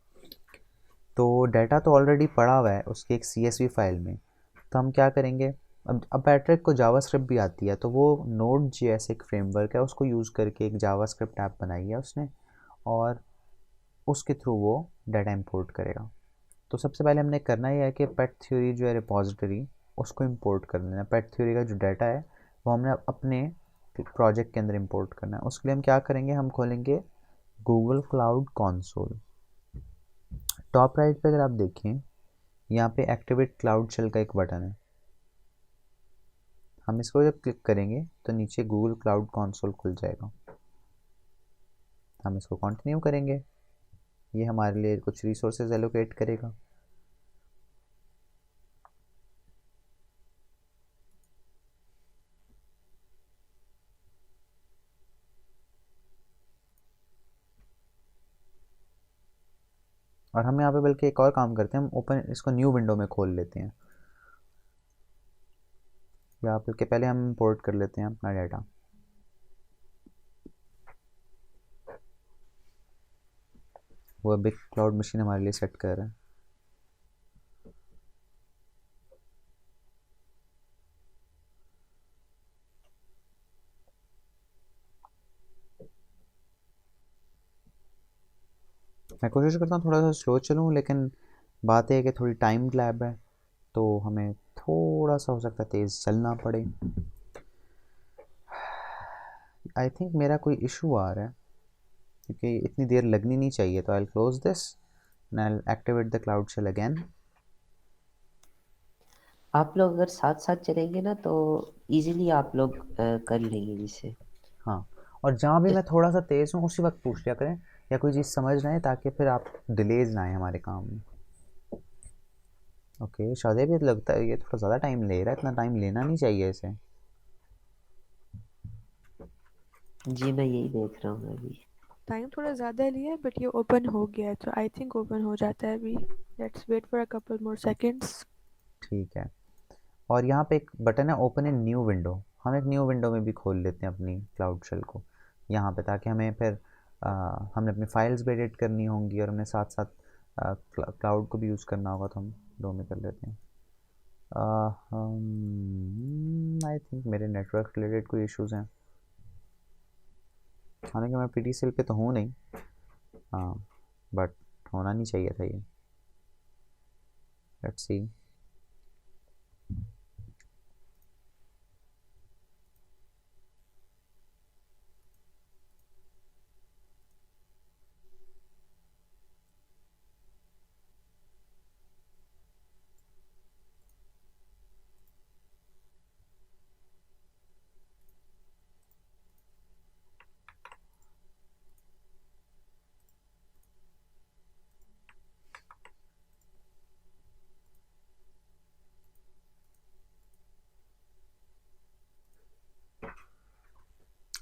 तो डाटा तो ऑलरेडी पड़ा हुआ है उसकी एक CSV फाइल में, तो हम क्या करेंगे, अब पैट्रिक को जावास्क्रिप्ट भी आती है, तो वो Node.js एक फ्रेमवर्क है, उसको यूज़ करके एक जावास्क्रिप्ट ऐप बनाई है उसने, और उसके थ्रू वो डाटा इंपोर्ट करेगा। तो सबसे पहले हमने करना ही है कि पेट थ्योरी जो है रिपॉजिटरी, उसको इंपोर्ट कर लेना है। पेट थ्योरी का जो डाटा है वो हमने अपने प्रोजेक्ट के अंदर इंपोर्ट करना है। उसके लिए हम क्या करेंगे, हम खोलेंगे Google cloud console. Top right पे अगर आप देखें, यहाँ पे एक्टिवेट क्लाउड शेल का एक बटन है। हम इसको जब क्लिक करेंगे तो नीचे गूगल क्लाउड कंसोल खुल जाएगा। हम इसको कंटिन्यू करेंगे, ये हमारे लिए कुछ रिसोर्सेज एलोकेट करेगा। और हम यहाँ पे बल्कि एक और काम करते हैं, हम ओपन इसको न्यू विंडो में खोल लेते हैं, या बल्कि पहले हम इंपोर्ट कर लेते हैं अपना डाटा। वो बिग क्लाउड मशीन हमारे लिए सेट कर रहा है। मैं कोशिश करता हूँ थोड़ा सा स्लो चलूँ, लेकिन बात है कि थोड़ी टाइम लैब है, तो हमें थोड़ा सा हो सकता है तेज़ चलना पड़े। आई थिंक मेरा कोई इशू आ रहा है, क्योंकि इतनी देर लगनी नहीं चाहिए। तो I will close this and I will activate the cloud shell again. आप लोग अगर साथ साथ चलेंगे ना तो इजीली आप लोग कर लेंगे जिससे। हाँ, और जहाँ भी मैं थोड़ा सा तेज़ हूँ उसी वक्त पूछ लिया करें, या कोई चीज़ समझ रहे हैं, ताकि फिर आप डिलेज ना आए हमारे काम में। ओके, शादी भी लगता है ये थोड़ा ज़्यादा टाइम ले रहा है, इतना टाइम लेना नहीं चाहिए इसे। जी मैं यही देख रहा हूँ अभी। टाइम थोड़ा ज़्यादा लिया है, बट ये ओपन हो गया है, तो आई थिंक ओपन हो जाता है अभी। Let's wait for a couple more seconds. ठीक है, और यहाँ पे एक बटन है ओपन इन न्यू विंडो। हम एक न्यू विंडो में भी खोल लेते हैं अपनी क्लाउड शेल को यहाँ पे, ताकि हमें फिर हमने अपनी फाइल्स भी एडिट करनी होंगी और हमें साथ साथ क्लाउड को भी यूज़ करना होगा, तो हम दो में कर लेते हैं। आई थिंक मेरे नेटवर्क रिलेटेड कोई इश्यूज़ हैं, हालांकि मैं PTCL पे तो हूँ नहीं, हाँ, बट होना नहीं चाहिए था ये। Let's see.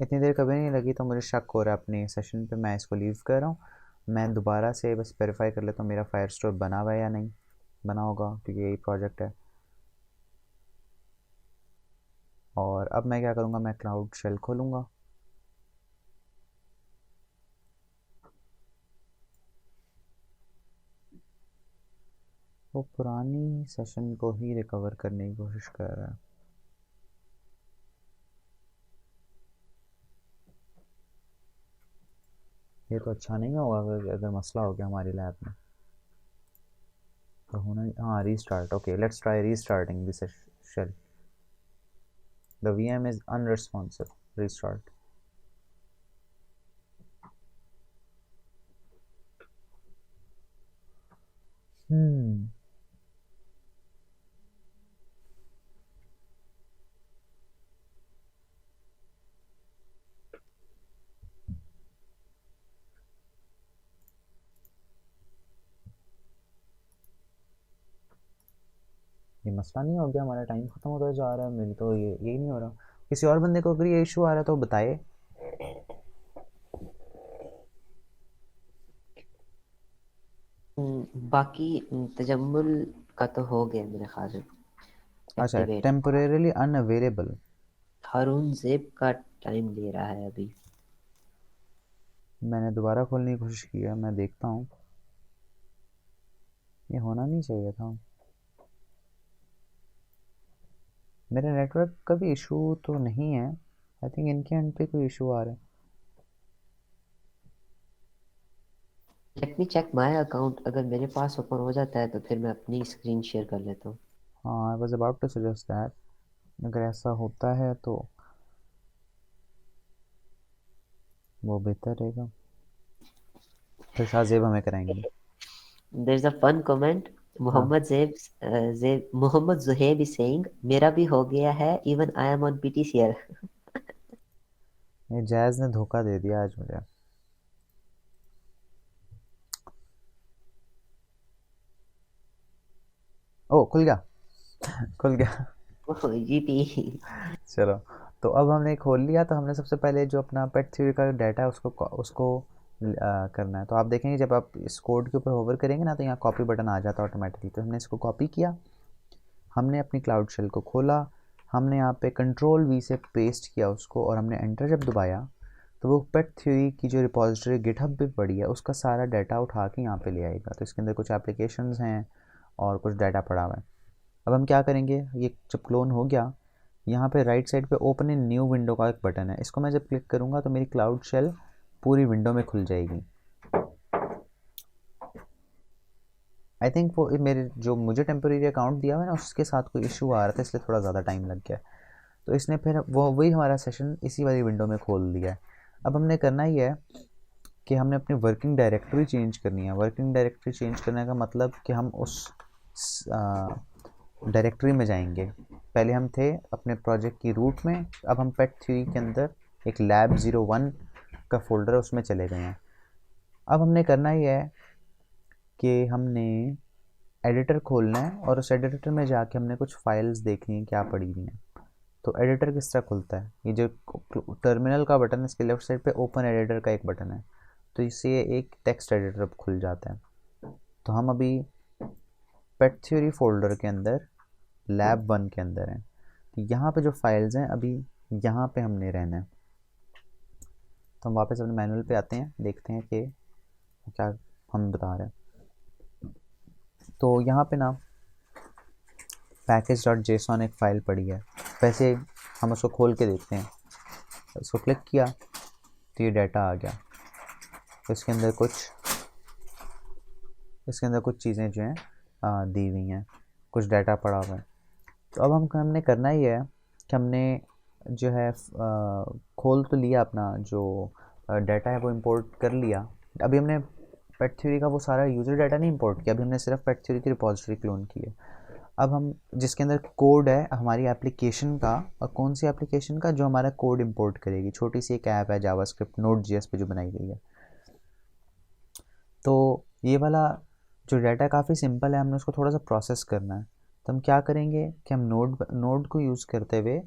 इतनी देर कभी नहीं लगी, तो मुझे शक हो रहा है अपने सेशन पे। मैं इसको लीव कर रहा हूँ, मैं दोबारा से बस वेरीफाई कर लेता हूँ मेरा फायर स्टोर बना हुआ है या नहीं बना होगा, क्योंकि यही प्रोजेक्ट है। और अब मैं क्या करूँगा, मैं क्लाउड शेल खोलूँगा। वो पुरानी सेशन को ही रिकवर करने की कोशिश कर रहा है। ये तो अच्छा नहीं होगा अगर मसला हो गया हमारी लैब में, तो होना। हाँ, restart. Okay, let's try restarting this shell. The VM is unresponsive. Restart. Hmm. ये मसला नहीं हो गया, हमारा टाइम ख़त्म होता जा रहा है। मेरी तो यही नहीं हो रहा। किसी और बंदे को अगर ये इशू आ रहा है तो बताए। बाकी तजम्मुल का तो हो गया मेरे ख्याल से। अच्छा, activate. Temporarily unavailable. Haroon Zeb का टाइम ले रहा है अभी। मैंने दोबारा खोलने की कोशिश की है, मैं देखता हूँ। ये होना नहीं चाहिए था। मेरे नेटवर्क का भी इशू तो नहीं है, आई थिंक इनके एंड पे कोई इशू आ रहा है। Let me check my account, अगर मेरे पास ओपन हो जाता है तो फिर मैं अपनी स्क्रीन शेयर कर लेता हूँ। हाँ, I was about to suggest that, अगर ऐसा होता है तो वो बेहतर रहेगा, फिर शायद हमें कराएंगे। There is a fun comment. हाँ, मोहम्मद जुहेब इज सेइंग मेरा भी हो गया है, इवन आई एम ऑन पीटीसीआर। ये जैज़ ने धोखा दे दिया आज मुझे। ओ, खुल गया, खुल गया। जीटी। चलो, तो अब हमने खोल लिया, तो हमने सबसे पहले जो अपना पेट थ्योरी का डाटा है उसको करना है। तो आप देखेंगे जब आप इस कोड के ऊपर होवर करेंगे ना, तो यहाँ कॉपी बटन आ जाता है ऑटोमेटिकली। तो हमने इसको कॉपी किया, हमने अपनी क्लाउड शेल को खोला, हमने यहाँ पे कंट्रोल वी से पेस्ट किया उसको, और हमने एंटर जब दबाया तो वो पेट थ्योरी की जो रिपॉजिटरी गिटहब पे पड़ी है उसका सारा डाटा उठा के यहाँ पे ले आएगा। तो इसके अंदर कुछ एप्लीकेशंस हैं और कुछ डाटा पड़ा हुआ है। अब हम क्या करेंगे, ये जब क्लोन हो गया, यहाँ पे राइट साइड पे ओपन इन न्यू विंडो का एक बटन है, इसको मैं जब क्लिक करूँगा तो मेरी क्लाउड शेल पूरी विंडो में खुल जाएगी। आई थिंक वो मेरे जो मुझे टेम्परेरी अकाउंट दिया हुआ है ना, उसके साथ कोई इशू आ रहा था, इसलिए थोड़ा ज़्यादा टाइम लग गया। तो इसने फिर वो वही हमारा सेशन इसी वाली विंडो में खोल दिया है। अब हमने करना ही है कि हमने अपनी वर्किंग डायरेक्टरी चेंज करनी है। वर्किंग डायरेक्टरी चेंज करने का मतलब कि हम उस डायरेक्टरी में जाएंगे। पहले हम थे अपने प्रोजेक्ट की रूट में, अब हम पेट थ्योरी के अंदर एक लैब 01 का फोल्डर है उसमें चले गए हैं। अब हमने करना ही है कि हमने एडिटर खोलना है और उस एडिटर में जाके हमने कुछ फाइल्स देखनी है क्या पड़ी हुई हैं। तो एडिटर किस तरह खुलता है, ये जो टर्मिनल का बटन है इसके लेफ्ट साइड पे ओपन एडिटर का एक बटन है, तो इससे एक टेक्स्ट एडिटर खुल जाता है। तो हम अभी पेट थ्योरी फोल्डर के अंदर लैब 1 के अंदर हैं। तो यहाँ पे जो फाइल्स हैं अभी यहाँ पे हमने रहना है। तो हम वापस अपने मैनुअल पे आते हैं, देखते हैं कि क्या हम बता रहे हैं। तो यहाँ पे ना package.json एक फ़ाइल पड़ी है, वैसे हम उसको खोल के देखते हैं। इसको क्लिक किया तो ये डाटा आ गया। तो इसके अंदर कुछ चीज़ें जो हैं दी हुई हैं, कुछ डाटा पड़ा हुआ है। तो अब हमने करना ही है कि हमने जो है खोल तो लिया, अपना जो डाटा है वो इंपोर्ट कर लिया। अभी हमने पेट थ्योरी का वो सारा यूज़र डाटा नहीं इंपोर्ट किया, अभी हमने सिर्फ पेट थ्योरी की रिपॉजिटरी क्लोन की है। अब हम जिसके अंदर कोड है हमारी एप्लीकेशन का, और कौन सी एप्लीकेशन का, जो हमारा कोड इंपोर्ट करेगी, छोटी सी एक ऐप है जावास्क्रिप्ट Node.js पे जो बनाई गई है। तो ये वाला जो डाटा है काफ़ी सिंपल है, हमने उसको थोड़ा सा प्रोसेस करना है। तो हम क्या करेंगे कि हम नोड को यूज़ करते हुए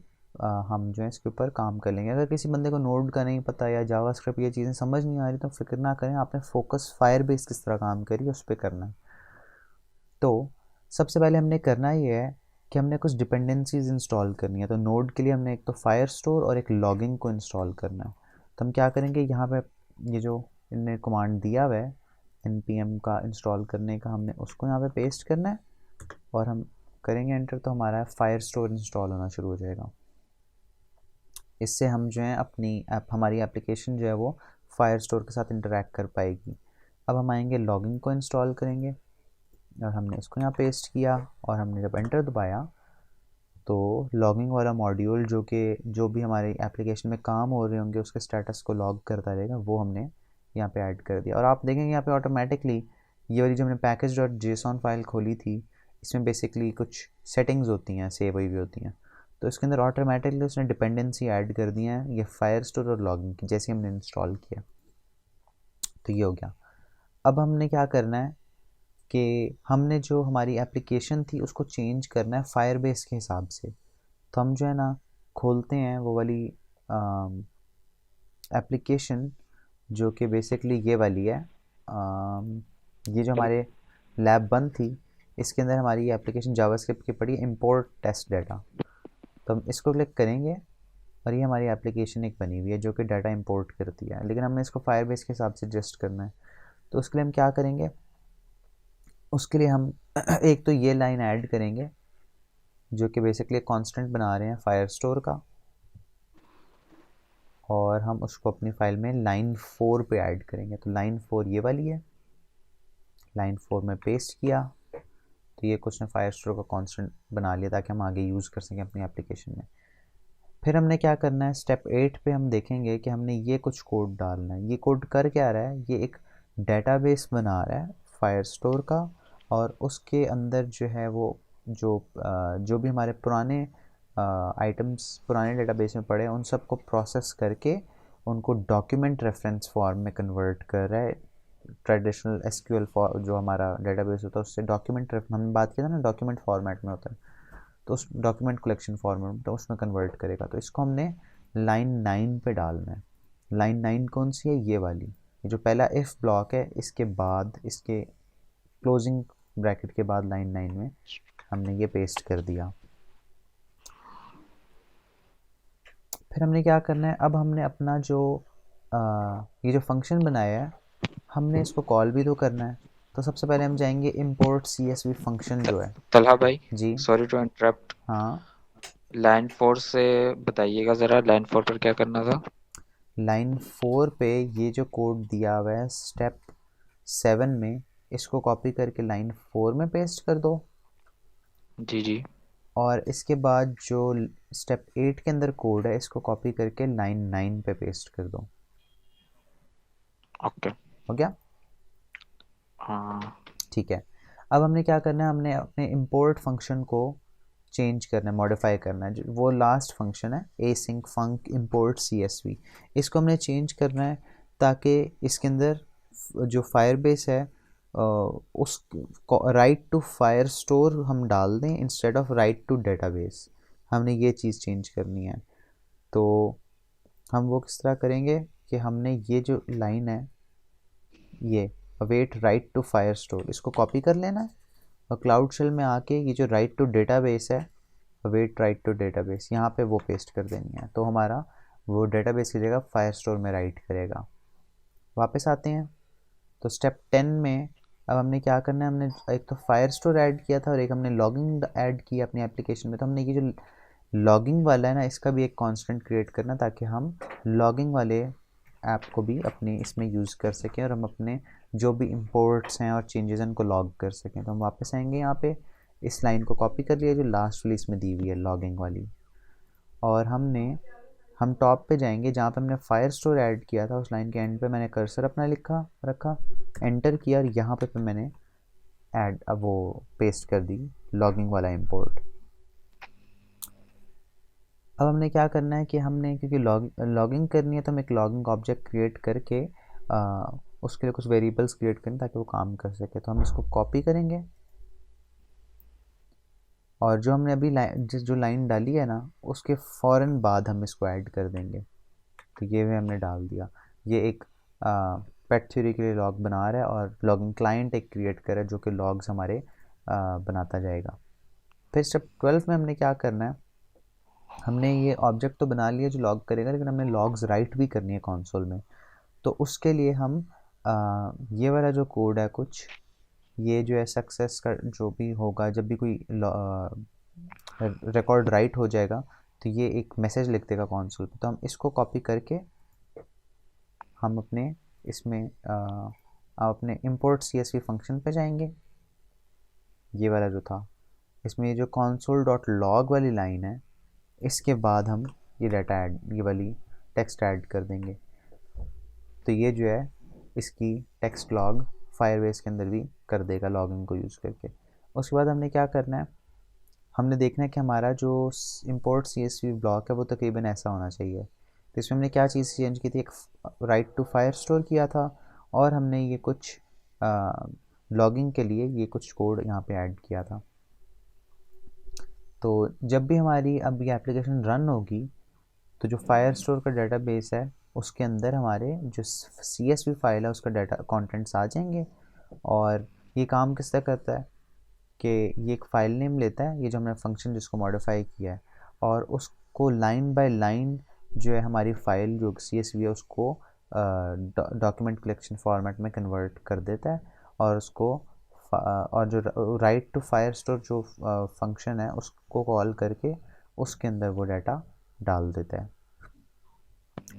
हम जो है इसके ऊपर काम कर लेंगे। अगर किसी बंदे को नोड का नहीं पता या जावास्क्रिप्ट ये चीज़ें समझ नहीं आ रही तो फिक्र ना करें, आपने फोकस फायरबेस किस तरह काम करी उस पर करना है। तो सबसे पहले हमने करना ये है कि हमने कुछ डिपेंडेंसीज इंस्टॉल करनी है। तो नोड के लिए हमने एक तो फायरस्टोर और एक लॉगिंग को इंस्टॉल करना है। तो हम क्या करेंगे, यहाँ पे ये जो इनने कमांड दिया हुआ है npm का इंस्टॉल करने का, हमने उसको यहाँ पे पेस्ट करना है और हम करेंगे एंटर, तो हमारा फायरस्टोर इंस्टॉल होना शुरू हो जाएगा। इससे हम जो है हमारी एप्लीकेशन जो है वो फायरस्टोर के साथ इंटरेक्ट कर पाएगी। अब हम आएंगे लॉगिंग को इंस्टॉल करेंगे और हमने इसको यहाँ पेस्ट किया, और हमने जब एंटर दबाया तो लॉगिंग वाला मॉड्यूल जो भी हमारे एप्लीकेशन में काम हो रहे होंगे उसके स्टेटस को लॉग करता रहेगा, वो हमने यहाँ पे ऐड कर दिया। और आप देखेंगे यहाँ पे ऑटोमेटिकली ये वाली जो हमने package.json फाइल खोली थी, इसमें बेसिकली कुछ सेटिंग्स होती हैं, सेव हुई होती हैं। तो इसके अंदर ऑटोमेटिकली उसने डिपेंडेंसी ऐड कर दी है ये फायरस्टोर और लॉगिंग की, जैसे हमने इंस्टॉल किया। तो ये हो गया। अब हमने क्या करना है कि हमने जो हमारी एप्लीकेशन थी उसको चेंज करना है फायरबेस के हिसाब से। तो हम जो है ना खोलते हैं वो वाली एप्लीकेशन जो कि बेसिकली ये वाली है। ये जो हमारे लैब 1 थी, इसके अंदर हमारी ये एप्लीकेशन जावास्क्रिप्ट की पड़ी इंपोर्ट टेस्ट डाटा, तो हम इसको क्लिक करेंगे और ये हमारी एप्लीकेशन एक बनी हुई है जो कि डाटा इंपोर्ट करती है, लेकिन हमने इसको फायरबेस के हिसाब से एडजस्ट करना है। तो उसके लिए हम क्या करेंगे, उसके लिए हम एक तो ये लाइन ऐड करेंगे जो कि बेसिकली कांस्टेंट बना रहे हैं फायरस्टोर का, और हम उसको अपनी फाइल में लाइन 4 पे ऐड करेंगे। तो लाइन 4 ये वाली है, लाइन 4 में पेस्ट किया तो ये कुछ ने फायरस्टोर का कांस्टेंट बना लिया ताकि हम आगे यूज़ कर सकें अपनी एप्लीकेशन में। फिर हमने क्या करना है, स्टेप 8 पे हम देखेंगे कि हमने ये कुछ कोड डालना है। ये कोड कर क्या रहा है, ये एक डेटाबेस बना रहा है फायरस्टोर का, और उसके अंदर जो है वो जो भी हमारे पुराने आइटम्स पुराने डेटाबेस में पड़े हैं उन सबको प्रोसेस करके उनको डॉक्यूमेंट रेफरेंस फॉर्म में कन्वर्ट कर रहा है। ट्रेडिशनल एसक्यूएल जो हमारा डेटाबेस होता है उससे डॉक्यूमेंट, हमने बात की था ना डॉक्यूमेंट फॉर्मेट में होता है, तो उस डॉक्यूमेंट कलेक्शन फॉर्मेट तो उसमें कन्वर्ट करेगा। तो इसको हमने लाइन 9 पे डालना है। लाइन 9 कौन सी है, ये वाली, ये जो पहला इफ़ ब्लॉक है इसके बाद, इसके क्लोजिंग ब्रैकेट के बाद लाइन 9 में हमने ये पेस्ट कर दिया। फिर हमने क्या करना है, अब हमने अपना ये जो फंक्शन बनाया है हमने इसको कॉल भी तो करना है। तो सबसे पहले हम जाएंगे इंपोर्ट CSV फंक्शन जो है। तलहा भाई, जी सॉरी टू इंटरप्ट, हाँ, लाइन 4 से बताइएगा ज़रा, लाइन 4 पर क्या करना था? लाइन 4 पे ये जो कोड दिया हुआ है स्टेप 7 में, इसको कॉपी करके लाइन 4 में पेस्ट कर दो, जी जी, और इसके बाद जो स्टेप 8 के अंदर कोड है इसको कॉपी करके लाइन 9 पे पेस्ट कर दो। ओके, हो गया? हाँ ठीक है। अब हमने क्या करना है, हमने अपने इंपोर्ट फंक्शन को चेंज करना है, मॉडिफाई करना है। वो लास्ट फंक्शन है async func import CSV, इसको हमने चेंज करना है ताकि इसके अंदर जो फायरबेस है उस राइट टू फायर स्टोर हम डाल दें instead of write to database. हमने ये चीज़ चेंज करनी है। तो हम वो किस तरह करेंगे कि हमने ये जो लाइन है ये await write to fire store, इसको कॉपी कर लेना है और क्लाउड शेल में आके ये जो राइट टू डेटाबेस है, अवेट राइट टू डेटाबेस, यहाँ पे वो पेस्ट कर देनी है। तो हमारा वो डेटाबेस की जगह फायर स्टोर में राइट करेगा। वापस आते हैं तो स्टेप 10 में अब हमने क्या करना है, हमने एक तो फायर स्टोर ऐड किया था और एक हमने लॉगिंग ऐड किया अपनी एप्लीकेशन में। तो हमने ये जो लॉगिंग वाला है ना, इसका भी एक कांस्टेंट क्रिएट करना ताकि हम लॉगिंग वाले ऐप को भी अपने इसमें यूज़ कर सकें और हम अपने जो भी इंपोर्ट्स हैं और चेंजेस हैं उनको लॉग कर सकें। तो हम वापस आएंगे यहाँ पे, इस लाइन को कॉपी कर लिया जो लास्ट वाली इसमें दी हुई है लॉगिंग वाली, और हम टॉप पे जाएंगे जहाँ पे हमने फायर स्टोर ऐड किया था, उस लाइन के एंड पे मैंने कर्सर अपना रखा, एंटर किया और यहाँ पे मैंने अब वो पेस्ट कर दी लॉगिंग वाला इंपोर्ट। अब हमने क्या करना है कि हमने क्योंकि लॉगिंग करनी है तो हम एक लॉगिंग ऑब्जेक्ट क्रिएट करके उसके लिए कुछ वेरिएबल्स क्रिएट करें ताकि वो काम कर सके। तो हम इसको कॉपी करेंगे और जो हमने अभी जो लाइन डाली है ना उसके फ़ौरन बाद हम इसको ऐड कर देंगे। तो ये भी हमने डाल दिया। ये एक पेट थ्योरी के लिए लॉग बना रहा है और लॉगिंग क्लाइंट एक क्रिएट कर रहा है जो कि लॉग्स हमारे बनाता जाएगा। फिर स्टेप 12 में हमने क्या करना है, हमने ये ऑब्जेक्ट तो बना लिया जो लॉग करेगा, लेकिन हमने लॉग्स राइट भी करनी है कंसोल में। तो उसके लिए हम ये वाला जो कोड है कुछ, ये जो है सक्सेस का जो भी होगा, जब भी कोई रिकॉर्ड राइट हो जाएगा तो ये एक मैसेज लिख देगा कंसोल पे। तो हम इसको कॉपी करके हम अपने इसमें अपने इंपोर्ट CSV फंक्शन पे जाएंगे, ये वाला जो था इसमें जो console.log वाली लाइन है इसके बाद हम ये डाटा ऐड, ये वाली टेक्स्ट ऐड कर देंगे। तो ये जो है इसकी टेक्स्ट लॉग फायरबेस के अंदर भी कर देगा लॉगिंग को यूज़ करके। उसके बाद हमने क्या करना है, हमने देखना है कि हमारा जो इंपोर्ट CSV ब्लॉक है वो तकरीबन ऐसा होना चाहिए। तो इसमें हमने क्या चीज़ चेंज की थी, एक राइट टू फायर स्टोर किया था और हमने ये कुछ लॉगिंग के लिए ये कुछ कोड यहाँ पे ऐड किया था। तो जब भी हमारी अब ये एप्लीकेशन रन होगी तो जो फायर स्टोर का डेटाबेस है उसके अंदर हमारे जो CSV फाइल है उसका डाटा कंटेंट्स आ जाएंगे। और ये काम किस तरह करता है, कि ये एक फ़ाइल नेम लेता है, ये जो हमने फंक्शन जिसको मॉडिफाई किया है, और उसको लाइन बाय लाइन जो है हमारी फ़ाइल जो CSV है उसको डॉक्यूमेंट कलेक्शन फॉर्मेट में कन्वर्ट कर देता है, और उसको और जो राइट टू फायरस्टोर जो फंक्शन है उसको कॉल करके उसके अंदर वो डाटा डाल देता है,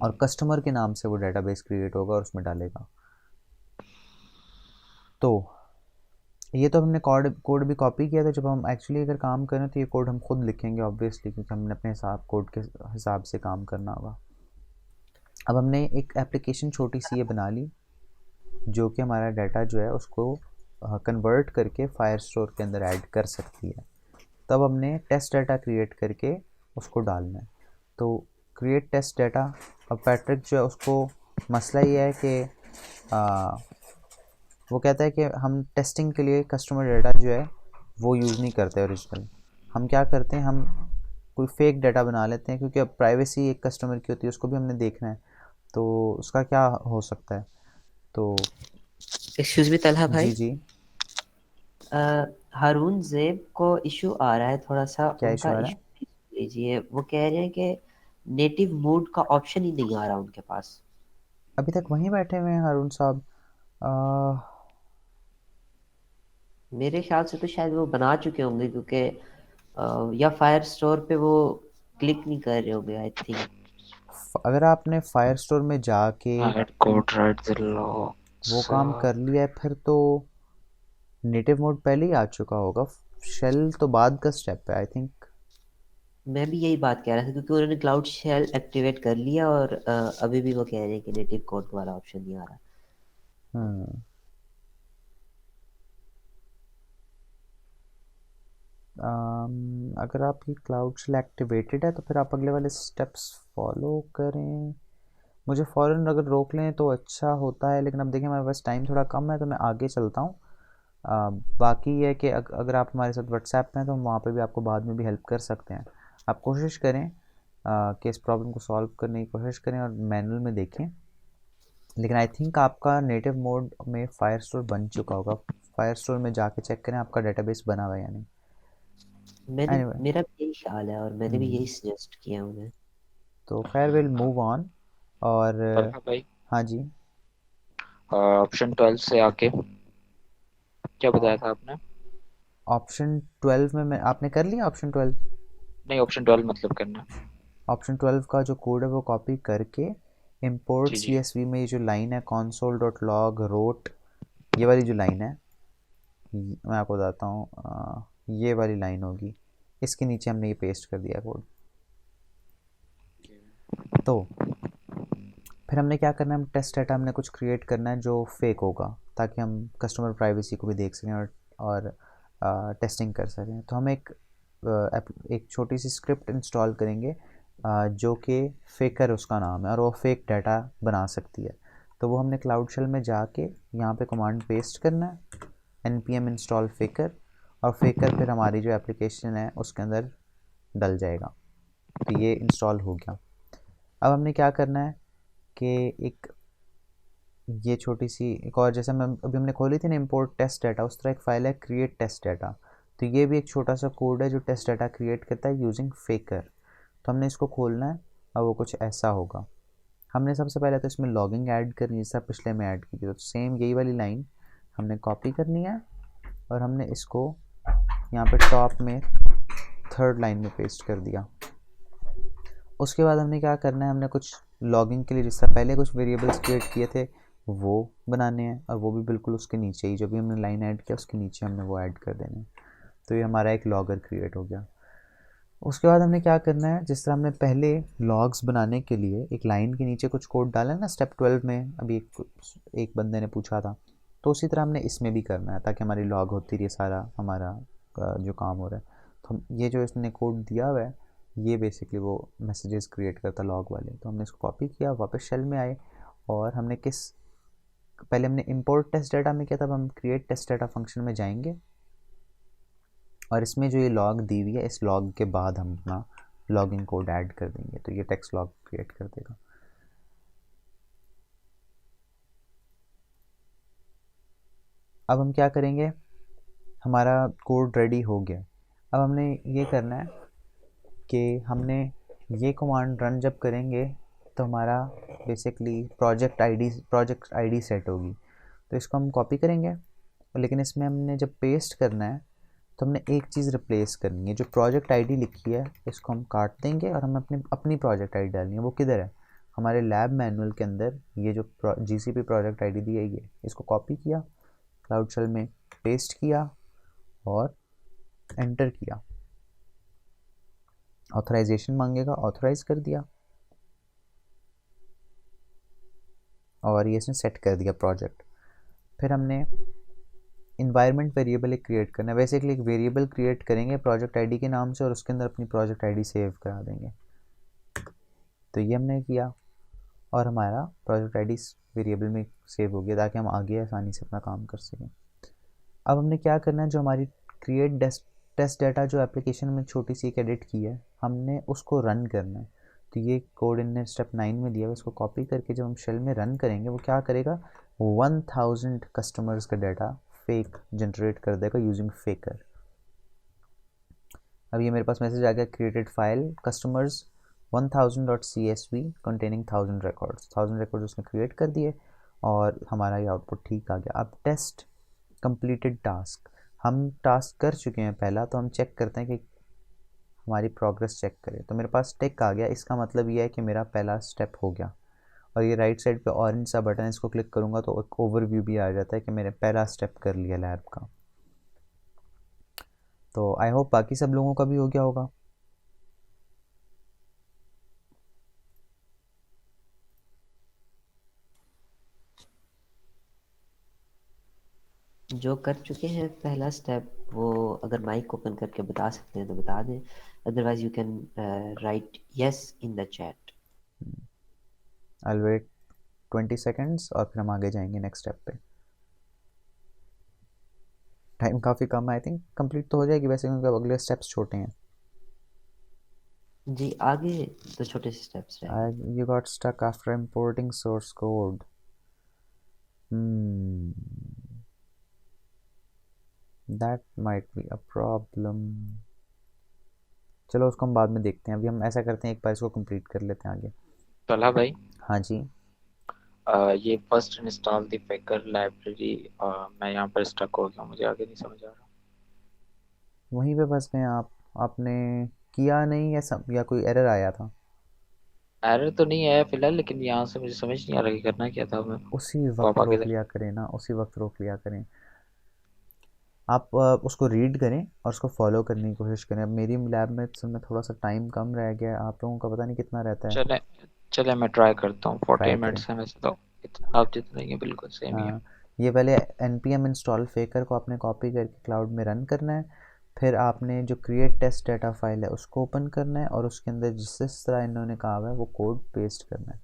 और कस्टमर के नाम से वो डेटाबेस क्रिएट होगा और उसमें डालेगा। तो ये तो हमने कोड भी कॉपी किया था। जब हम एक्चुअली अगर काम करें तो ये कोड हम खुद लिखेंगे ऑब्वियसली, क्योंकि हमने अपने कोड के हिसाब से काम करना होगा। अब हमने एक एप्लीकेशन छोटी सी ये बना ली जो कि हमारा डाटा जो है उसको कन्वर्ट करके फायरस्टोर के अंदर ऐड कर सकती है। तब हमने टेस्ट डाटा क्रिएट करके उसको डालना है। तो क्रिएट टेस्ट डाटा, अब पैट्रिक जो है उसको मसला ये है कि वो कहता है कि हम टेस्टिंग के लिए कस्टमर डाटा जो है वो यूज़ नहीं करते ओरिजिनल। हम क्या करते हैं, हम कोई फेक डाटा बना लेते हैं, क्योंकि अब प्राइवेसी एक कस्टमर की होती है, उसको भी हमने देखना है। तो उसका क्या हो सकता है? तो एक्सक्यूज मी तलहा भाई, जी जी, हारून ज़ेब को इशू आ रहा है थोड़ा सा, क्या इशू उनका आ रहा है? इशू लीजिए। वो कह रहे हैं कि नेटिव मोड का ऑप्शन ही नहीं आ रहा उनके पास। अभी तक वहीं बैठे हुए हैं हारून साहब। मेरे ख्याल से तो शायद वो बना चुके होंगे, क्योंकि या फायर स्टोर पे वो क्लिक नहीं कर रहे होंगे आई थिंक। अगर आपने फायरस्टोर में जाके add code right the logs. वो काम कर लिया है, फिर तो नेटिव मोड पहले ही आ चुका होगा। शेल तो बाद का स्टेप है आई थिंक। मैं भी यही बात कह रहा था, क्योंकि उन्होंने क्लाउड शेल एक्टिवेट कर लिया और अभी भी वो कह रहे हैं कि नेटिव कोड वाला ऑप्शन नहीं आ रहा। हम्म अगर आपकी क्लाउड शेल एक्टिवेटेड है तो फिर आप अगले वाले स्टेप्स फॉलो करें। मुझे फ़ौरन अगर रोक लें तो अच्छा होता है, लेकिन अब देखिए हमारे पास टाइम थोड़ा कम है तो मैं आगे चलता हूँ। बाकी ये है कि अगर आप हमारे साथ व्हाट्सएप में हैं तो हम वहाँ पे भी आपको बाद में भी हेल्प कर सकते हैं। आप कोशिश करें कि इस प्रॉब्लम को सॉल्व करने की कोशिश करें और मैनुअल में देखें। लेकिन आई थिंक आपका नेटिव मोड में फायरस्टोर बन चुका होगा। फायरस्टोर में जाके चेक करें आपका डेटाबेस बना हुआ है या नहीं। एनीवे, मेरा भी यही ख्याल है और मैंने भी यही सजेस्ट किया उन्हें। तो खैर विल मूव ऑन। और तलहा भाई, हाँ जी, ऑप्शन 12 से आके क्या बताया था आपने? ऑप्शन 12 में मैं आपने कर लिया ऑप्शन 12। नहीं, ऑप्शन 12 मतलब करना। ऑप्शन 12 का जो कोड है वो कॉपी करके import जी जी। CSV में ये जो लाइन है console.log root, ये वाली जो लाइन है, मैं आपको बताता हूँ, ये वाली लाइन होगी, इसके नीचे हमने ये पेस्ट कर दिया कोड। तो फिर हमने क्या करना है, हम टेस्ट डाटा हमने कुछ क्रिएट करना है जो फेक होगा, ताकि हम कस्टमर प्राइवेसी को भी देख सकें और टेस्टिंग कर सकें। तो हम एक छोटी सी स्क्रिप्ट इंस्टॉल करेंगे जो कि फेकर उसका नाम है और वो फेक डाटा बना सकती है। तो वो हमने क्लाउड शेल में जाके यहाँ पे कमांड पेस्ट करना है npm इंस्टॉल फेकर, और फेकर फिर हमारी जो एप्लीकेशन है उसके अंदर डल जाएगा। तो ये इंस्टॉल हो गया। अब हमने क्या करना है कि एक ये छोटी सी एक और, जैसे मैं अभी हमने खोली थी ना इंपोर्ट टेस्ट डाटा, उस तरह एक फ़ाइल है क्रिएट टेस्ट डाटा। तो ये भी एक छोटा सा कोड है जो टेस्ट डाटा क्रिएट करता है यूजिंग फेकर। तो हमने इसको खोलना है और वो कुछ ऐसा होगा। हमने सबसे पहले तो इसमें लॉगिंग ऐड करनी है, जैसा पिछले में ऐड की थी। तो सेम यही वाली लाइन हमने कॉपी करनी है और हमने इसको यहाँ पे टॉप में थर्ड लाइन में पेस्ट कर दिया। उसके बाद हमने क्या करना है, हमने कुछ लॉगिंग के लिए जिस तरह पहले कुछ वेरिएबल्स क्रिएट किए थे वो बनाने हैं, और वो भी बिल्कुल उसके नीचे ही जो भी हमने लाइन ऐड किया उसके नीचे हमने वो ऐड कर देने हैं। तो ये हमारा एक लॉगर क्रिएट हो गया। उसके बाद हमने क्या करना है, जिस तरह हमने पहले लॉग्स बनाने के लिए एक लाइन के नीचे कुछ कोड डाला है ना स्टेप 12 में, अभी एक बंदे ने पूछा था, तो उसी तरह हमने इसमें भी करना है ताकि हमारी लॉग होती रही सारा हमारा जो काम हो रहा है। तो ये जो इसने कोड दिया हुआ है ये बेसिकली वो मैसेजेस क्रिएट करता लॉग वाले। तो हमने इसको कॉपी किया, वापस शेल में आए और हमने पहले हमने इंपोर्ट टेस्ट डाटा में किया, तब हम क्रिएट टेस्ट डाटा फंक्शन में जाएंगे और इसमें जो ये लॉग दी हुई है इस लॉग के बाद हम अपना लॉगिंग कोड ऐड कर देंगे। तो ये टेक्स्ट लॉग क्रिएट कर देगा। अब हम क्या करेंगे, हमारा कोड रेडी हो गया। अब हमने ये करना है कि हमने ये कमांड रन जब करेंगे तो हमारा बेसिकली प्रोजेक्ट आईडी सेट होगी। तो इसको हम कॉपी करेंगे, लेकिन इसमें हमने जब पेस्ट करना है तो हमने एक चीज़ रिप्लेस करनी है। जो प्रोजेक्ट आईडी लिखी है इसको हम काट देंगे और हम अपनी प्रोजेक्ट आईडी डालनी है। वो किधर है? हमारे लैब मैनुअल के अंदर। ये जो GCP प्रोजेक्ट आईडी दी है ये, इसको कॉपी किया, क्लाउड शेल में पेस्ट किया और एंटर किया। ऑथराइजेशन मांगेगा, ऑथराइज कर दिया और ये इसने सेट कर दिया प्रोजेक्ट। फिर हमने इन्वायरमेंट वेरिएबल एक क्रिएट करना है। बेसिकली एक वेरिएबल क्रिएट करेंगे प्रोजेक्ट आईडी के नाम से और उसके अंदर अपनी प्रोजेक्ट आईडी सेव करा देंगे। तो ये हमने किया और हमारा प्रोजेक्ट आईडी वेरिएबल में सेव हो गया ताकि हम आगे आसानी से अपना काम कर सकें। अब हमने क्या करना है, जो हमारी क्रिएट टेस्ट डाटा जो एप्लीकेशन में छोटी सी एक एडिट की है, हमने उसको रन करना है। तो ये कोड इनने स्टेप 9 में दिया है, उसको कॉपी करके जब हम शेल में रन करेंगे वो क्या करेगा, 1000 कस्टमर्स का डाटा फेक जनरेट कर देगा यूजिंग फेकर। अब ये मेरे पास मैसेज आ गया, created file customers 1000.csv containing 1000 records. 1000 records उसने क्रिएट कर दिए और हमारा ये आउटपुट ठीक आ गया। अब टेस्ट कंप्लीटेड टास्क, हम टास्क कर चुके हैं पहला, तो हम चेक करते हैं कि हमारी प्रोग्रेस चेक करें। तो मेरे पास टिक आ गया, इसका मतलब ये है कि मेरा पहला स्टेप हो गया। और ये राइट साइड पे ऑरेंज सा बटन है, इसको क्लिक करूँगा तो एक ओवरव्यू भी आ जाता है कि मैंने पहला स्टेप कर लिया लैब का। तो आई होप बाकी सब लोगों का भी हो गया होगा। जो कर चुके हैं पहला स्टेप, वो अगर माइक ओपन करके बता सकते हैं तो बता दें, otherwise you can write yes in the chat. I will wait 20 seconds और फिर हम आगे जाएंगे नेक्स्ट स्टेप पे। टाइम काफ़ी कम है, आई थिंक कंप्लीट तो हो जाएगी वैसे, क्योंकि अगले स्टेप्स छोटे हैं। जी आगे तो छोटे से स्टेप्स रहेंगे। You got stuck after importing source code. That might be a problem. चलो उसको हम बाद में देखते हैं, अभी हम ऐसा करते हैं एक बार इसको कंप्लीट कर लेते हैं आगे। तलहा भाई, हाँ जी। ये फर्स्ट इंस्टॉल दी फेकर लाइब्रेरी, मैं यहाँ पर स्टक हो गया, मुझे आगे नहीं समझ आ रहा। वहीं पे फंस गए आप? आपने किया नहीं या कोई एरर आया था? एरर तो नहीं आया फिलहाल, लेकिन यहाँ से मुझे समझ नहीं आ रहा कि करना क्या था। मैं उसी तो वक्त आप आगे रोक लिया करें ना, उसी वक्त रोक लिया करें। आप उसको रीड करें और उसको फॉलो करने की कोशिश करें। अब मेरी लैब में असल में थोड़ा सा टाइम कम रह गया है, आप लोगों का पता नहीं कितना रहता है। चले चले मैं ट्राई करता हूँ। 40 ट्राई करें। मिनट्स है वैसे तो, इतना आप जितना ही है बिल्कुल सेम ही है। हाँ, ये पहले npm इंस्टॉल फेकर को आपने कॉपी करके क्लाउड में रन करना है। फिर आपने जो क्रिएट टेस्ट डाटा फाइल है उसको ओपन करना है और उसके अंदर जिस तरह इन्होंने कहा हुआ है वो कोड पेस्ट करना है।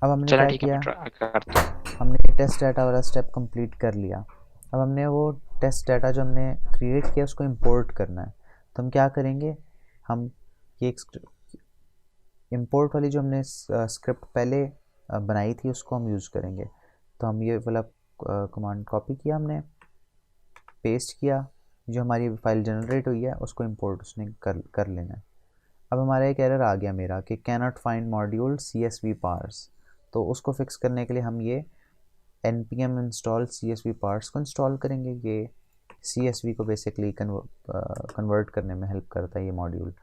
अब हमने चलो क्या ठीक है, किया, मैं ट्राई करता हूँ। हमने टेस्ट डाटा वाला स्टेप कंप्लीट कर लिया। अब हमने वो टेस्ट डाटा जो हमने क्रिएट किया उसको इंपोर्ट करना है। तो हम क्या करेंगे, हम ये इंपोर्ट वाली जो हमने स्क्रिप्ट पहले बनाई थी उसको हम यूज़ करेंगे। तो हम ये वाला कमांड कॉपी किया, हमने पेस्ट किया, जो हमारी फाइल जनरेट हुई है उसको इंपोर्ट उसने कर लेना है। अब हमारा एक एरर आ गया मेरा कि can not find module CSV parse. तो उसको फिक्स करने के लिए हम ये npm इंस्टॉल CSV पार्स को इंस्टॉल करेंगे। ये CSV को बेसिकली कन्वर्ट करने में हेल्प करता है ये मॉड्यूल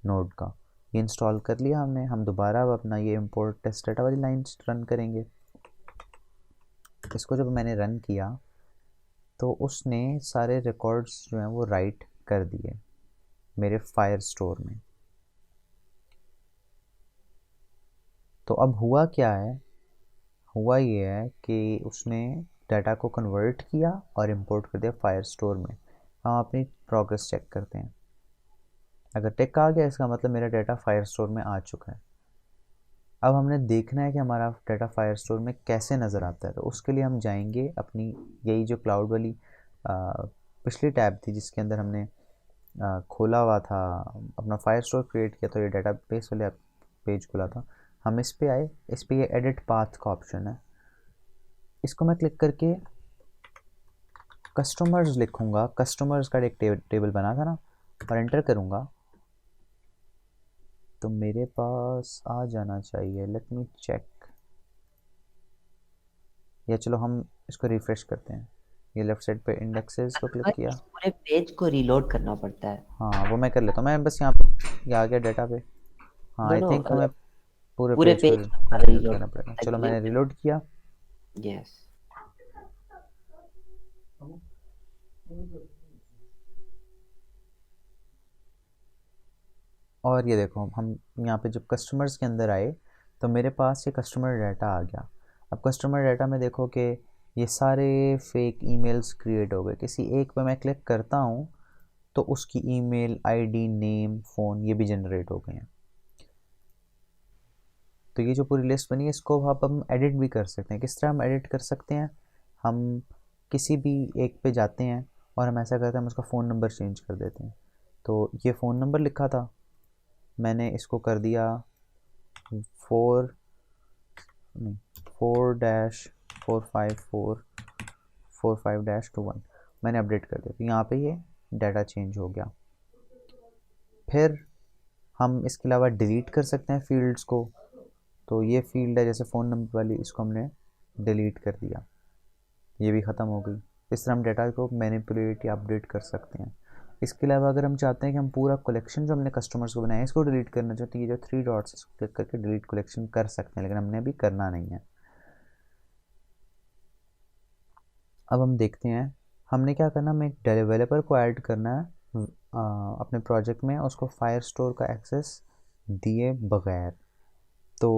नोड का। ये इंस्टॉल कर लिया हमने। हम दोबारा अब अपना ये इंपोर्ट टेस्ट डाटा वाली लाइन रन करेंगे। इसको जब मैंने रन किया तो उसने सारे रिकॉर्ड्स जो हैं वो राइट कर दिए मेरे फायर स्टोर में। तो अब हुआ क्या है, हुआ ये है कि उसने डाटा को कन्वर्ट किया और इंपोर्ट कर दिया फायर स्टोर में। हम अपनी प्रोग्रेस चेक करते हैं। अगर टिक आ गया इसका मतलब मेरा डाटा फायर स्टोर में आ चुका है। अब हमने देखना है कि हमारा डाटा फायर स्टोर में कैसे नज़र आता है। तो उसके लिए हम जाएंगे अपनी यही जो क्लाउड वाली पिछली टैब थी जिसके अंदर हमने खोला हुआ था अपना फायर स्टोर क्रिएट किया, तो ये डाटा बेस वाले पेज खुला था। हम इस पे आए, इस पे ये एडिट पाथ का ऑप्शन है, इसको मैं क्लिक करके कस्टमर्स लिखूंगा, कस्टमर्स का एक टेबल बना था ना, और एंटर करूंगा तो मेरे पास आ जाना चाहिए। लेट मी चेक, या चलो हम इसको रिफ्रेश करते हैं। ये लेफ्ट साइड पे इंडेक्सेस को क्लिक भाई किया। इस पूरे पेज को रीलोड करना पड़ता है। हाँ वो मैं कर लेता हूँ, मैं बस यहाँ पे ये आ गया डेटा पे। हाँ आई नो थिंक हमें पूरे पूरे पेज को पेज को रीलोड रीलोड करना पड़ेगा। चलो ताकि मैंने रीलोड किया। यस और ये देखो हम यहाँ पे जब कस्टमर्स के अंदर आए तो मेरे पास ये कस्टमर डाटा आ गया। अब कस्टमर डाटा में देखो कि ये सारे फेक ईमेल्स क्रिएट हो गए। किसी एक पे मैं क्लिक करता हूँ तो उसकी ईमेल आईडी, नेम, फ़ोन ये भी जनरेट हो गए हैं। तो ये जो पूरी लिस्ट बनी है इसको अब हम एडिट भी कर सकते हैं। किस तरह हम एडिट कर सकते हैं? हम किसी भी एक पे जाते हैं और हम ऐसा करते हैं, हम उसका फ़ोन नंबर चेंज कर देते हैं। तो ये फ़ोन नंबर लिखा था, मैंने इसको कर दिया 4-4-5-4-45-21। मैंने अपडेट कर दिया तो यहाँ पे ये डाटा चेंज हो गया। फिर हम इसके अलावा डिलीट कर सकते हैं फील्ड्स को। तो ये फील्ड है जैसे फ़ोन नंबर वाली, इसको हमने डिलीट कर दिया, ये भी ख़त्म हो गई। इस तरह हम डाटा को मैनिपुलेट या अपडेट कर सकते हैं। इसके अलावा अगर हम चाहते हैं कि हम पूरा कलेक्शन जो हमने कस्टमर्स को बनाया है इसको डिलीट करना चाहते हैं, ये जो 3 डॉट्स इसको क्लिक करके डिलीट कलेक्शन कर सकते हैं, लेकिन हमने अभी करना नहीं है। अब हम देखते हैं हमने क्या करना, हमें एक डेवलपर को ऐड करना है अपने प्रोजेक्ट में, उसको फायर स्टोर का एक्सेस दिए बगैर। तो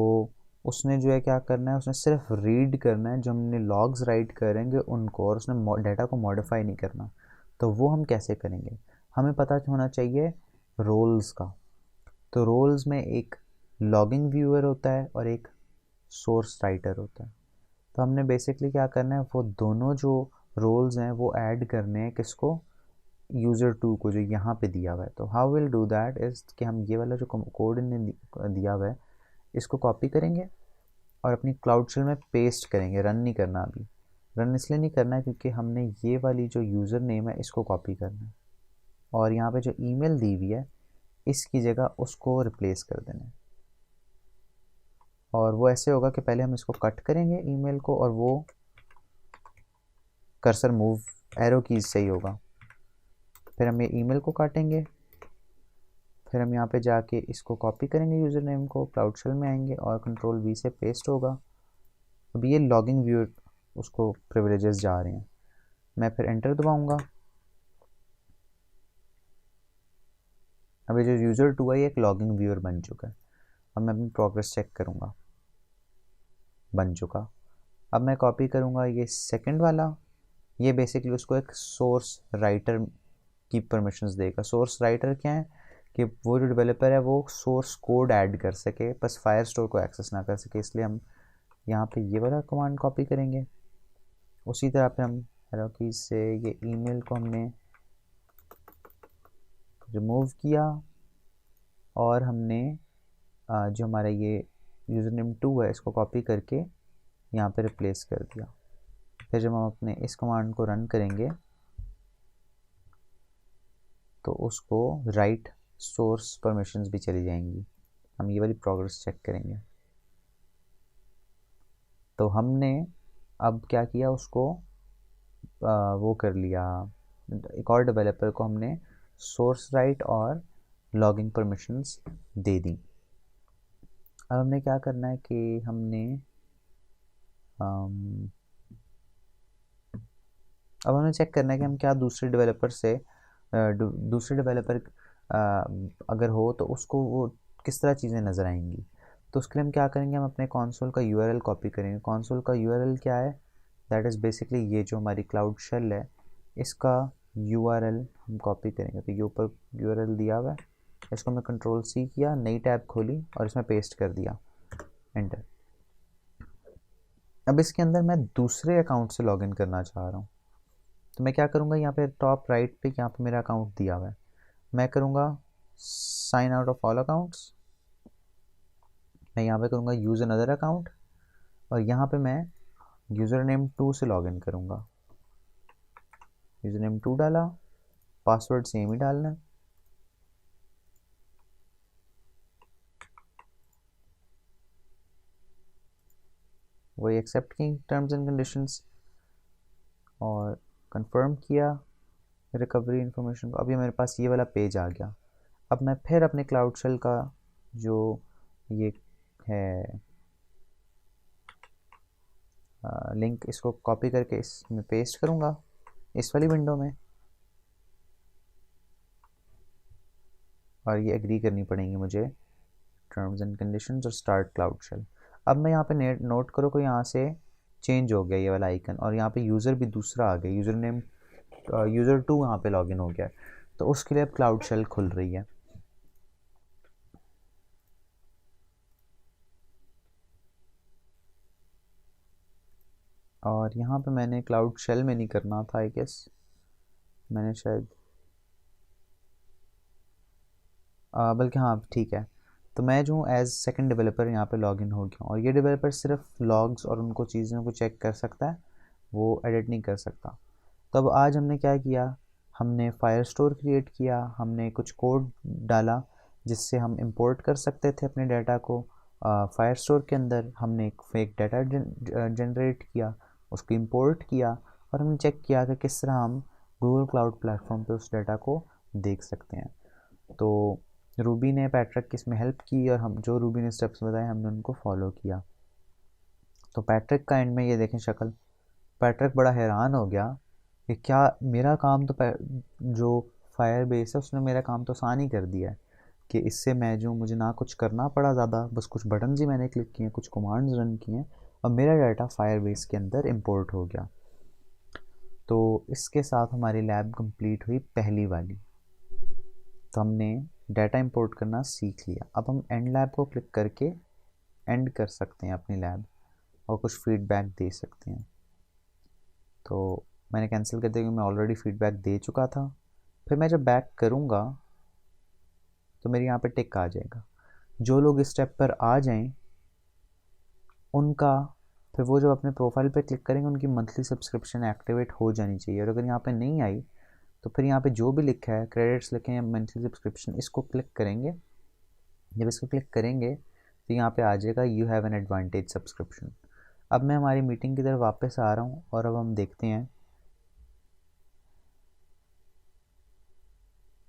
उसने जो है क्या करना है, उसने सिर्फ रीड करना है जो हमने लॉग्स राइट करेंगे उनको, और उसने डाटा को मॉडिफाई नहीं करना। तो वो हम कैसे करेंगे? हमें पता होना चाहिए रोल्स का। तो रोल्स में एक लॉगिंग व्यूअर होता है और एक सोर्स राइटर होता है। तो हमने बेसिकली क्या करना है, वो दोनों जो रोल्स हैं वो ऐड करने हैं किसको, यूज़र 2 को, जो यहाँ पे दिया हुआ है। तो how will do that is कि हम ये वाला जो कोड इन्हें दिया हुआ है इसको कॉपी करेंगे और अपनी क्लाउड शेल में पेस्ट करेंगे। रन नहीं करना, अभी रन इसलिए नहीं करना है क्योंकि हमने ये वाली जो यूज़र नेम है इसको कॉपी करना है, और यहाँ पे जो ईमेल दी हुई है इसकी जगह उसको रिप्लेस कर देना है। और वो ऐसे होगा कि पहले हम इसको कट करेंगे ईमेल को, और वो कर्सर मूव एरो कीज से ही होगा। फिर हम ये ईमेल को काटेंगे, फिर हम यहाँ पे जाके इसको कॉपी करेंगे यूज़र नेम को, क्लाउड शेल में आएंगे और कंट्रोल वी से पेस्ट होगा। अब ये लॉगिंग व्यू उसको प्रिविलेजेस जा रहे हैं। मैं फिर एंटर दबाऊंगा। अब ये जो यूज़र 2 है ये एक लॉगिंग व्यूअर बन चुका है। अब मैं अपनी प्रोग्रेस चेक करूँगा, बन चुका। अब मैं कॉपी करूँगा ये सेकंड वाला, ये बेसिकली उसको एक सोर्स राइटर की परमिशंस देगा। सोर्स राइटर क्या है कि वो जो डेवलपर है वो सोर्स कोड ऐड कर सके, बस फायर स्टोर को एक्सेस ना कर सके। इसलिए हम यहाँ पे ये वाला कमांड कॉपी करेंगे। उसी तरह पे हम एरो कीज से ये ईमेल को हमने रिमूव किया और हमने जो हमारा ये यूज़र नेम 2 है इसको कॉपी करके यहाँ पे रिप्लेस कर दिया। फिर जब हम अपने इस कमांड को रन करेंगे तो उसको राइट सोर्स परमिशंस भी चली जाएंगी। हम ये वाली प्रोग्रेस चेक करेंगे। तो हमने अब क्या किया, उसको वो कर लिया, एक और डेवलपर को हमने सोर्स राइट और लॉगिंग परमिशंस दे दी। अब हमने क्या करना है कि हमने अब हमें चेक करना है कि हम क्या दूसरे डेवलपर से दूसरे डेवलपर अगर हो तो उसको वो किस तरह चीज़ें नज़र आएंगी। तो उसके लिए हम क्या करेंगे, हम अपने कंसोल का यूआरएल कॉपी करेंगे। कंसोल का यूआरएल क्या है, दैट इज़ बेसिकली ये जो हमारी क्लाउड शेल है इसका यूआरएल हम कॉपी करेंगे। तो ये ऊपर यूआरएल दिया हुआ है, इसको मैं कंट्रोल सी किया, नई टैब खोली और इसमें पेस्ट कर दिया, एंटर। अब इसके अंदर मैं दूसरे अकाउंट से लॉगिन करना चाह रहा हूँ। तो मैं क्या करूँगा, यहाँ पे टॉप राइट पे यहाँ पे मेरा अकाउंट दिया हुआ है, मैं करूँगा sign out of all accounts. मैं यहाँ पे करूँगा यूज़ अनदर अकाउंट और यहाँ पे मैं यूज़र नेम 2 से लॉगिन करूँगा। यूज़र नेम 2 डाला, पासवर्ड सेम ही डालना है। वही एक्सेप्ट की टर्म्स एंड कंडीशंस और कंफर्म किया रिकवरी इन्फॉर्मेशन को। अभी मेरे पास ये वाला पेज आ गया। अब मैं फिर अपने क्लाउड शेल का जो ये है लिंक, इसको कॉपी करके इसमें पेस्ट करूँगा इस वाली विंडो में, और ये एग्री करनी पड़ेंगी मुझे टर्म्स एंड कंडीशंस और स्टार्ट क्लाउड शेल। अब मैं यहाँ पे नोट करो को यहाँ से चेंज हो गया ये वाला आइकन, और यहाँ पे यूज़र भी दूसरा आ गया, यूज़र नेम यूज़र 2 यहाँ पे लॉगिन हो गया, तो उसके लिए अब क्लाउड शेल खुल रही है। और यहाँ पे मैंने क्लाउड शेल में नहीं करना था, आई गेस मैंने शायद बल्कि हाँ ठीक है। तो मैं जो एज सेकंड डेवलपर यहाँ पे लॉगिन हो गया, और ये डेवलपर सिर्फ लॉग्स और उनको चीज़ों को चेक कर सकता है, वो एडिट नहीं कर सकता। तो अब आज हमने क्या किया, हमने फायरस्टोर क्रिएट किया, हमने कुछ कोड डाला जिससे हम इंपोर्ट कर सकते थे अपने डाटा को फायरस्टोर के अंदर। हमने एक फेक डाटा जनरेट किया, उसको इंपोर्ट किया, और हमने चेक किया कि किस तरह हम गूगल क्लाउड प्लेटफॉर्म पे उस डाटा को देख सकते हैं। तो रूबी ने पैट्रिक की इसमें हेल्प की, और हम जो रूबी ने स्टेप्स बताए हमने उनको फॉलो किया। तो पैट्रिक का एंड में ये देखें शक्ल, पैट्रिक बड़ा हैरान हो गया कि क्या मेरा काम तो जो फायर बेस है उसने मेरा काम तो आसान ही कर दिया है, कि इससे मैं जो मुझे ना कुछ करना पड़ा ज़्यादा, बस कुछ बटन ही मैंने क्लिक किए, कुछ कमांड्स रन किए, और मेरा डाटा फायर बेस के अंदर इंपोर्ट हो गया। तो इसके साथ हमारी लैब कंप्लीट हुई पहली वाली। तो हमने डाटा इंपोर्ट करना सीख लिया। अब हम एंड लैब को क्लिक करके एंड कर सकते हैं अपनी लैब, और कुछ फीडबैक दे सकते हैं। तो मैंने कैंसिल कर दिया क्योंकि मैं ऑलरेडी फीडबैक दे चुका था। फिर मैं जब बैक करूँगा तो मेरे यहाँ पे टिक आ जाएगा। जो लोग इस स्टेप पर आ जाएं उनका फिर वो जब अपने प्रोफाइल पे क्लिक करेंगे उनकी मंथली सब्सक्रिप्शन एक्टिवेट हो जानी चाहिए। और अगर यहाँ पे नहीं आई तो फिर यहाँ पे जो भी लिखा है क्रेडिट्स लिखे हैं मंथली सब्सक्रिप्शन, इसको क्लिक करेंगे। जब इसको क्लिक करेंगे तो यहाँ पे आ जाएगा you have an advantage subscription. अब मैं हमारी मीटिंग की तरफ वापस आ रहा हूँ, और अब हम देखते हैं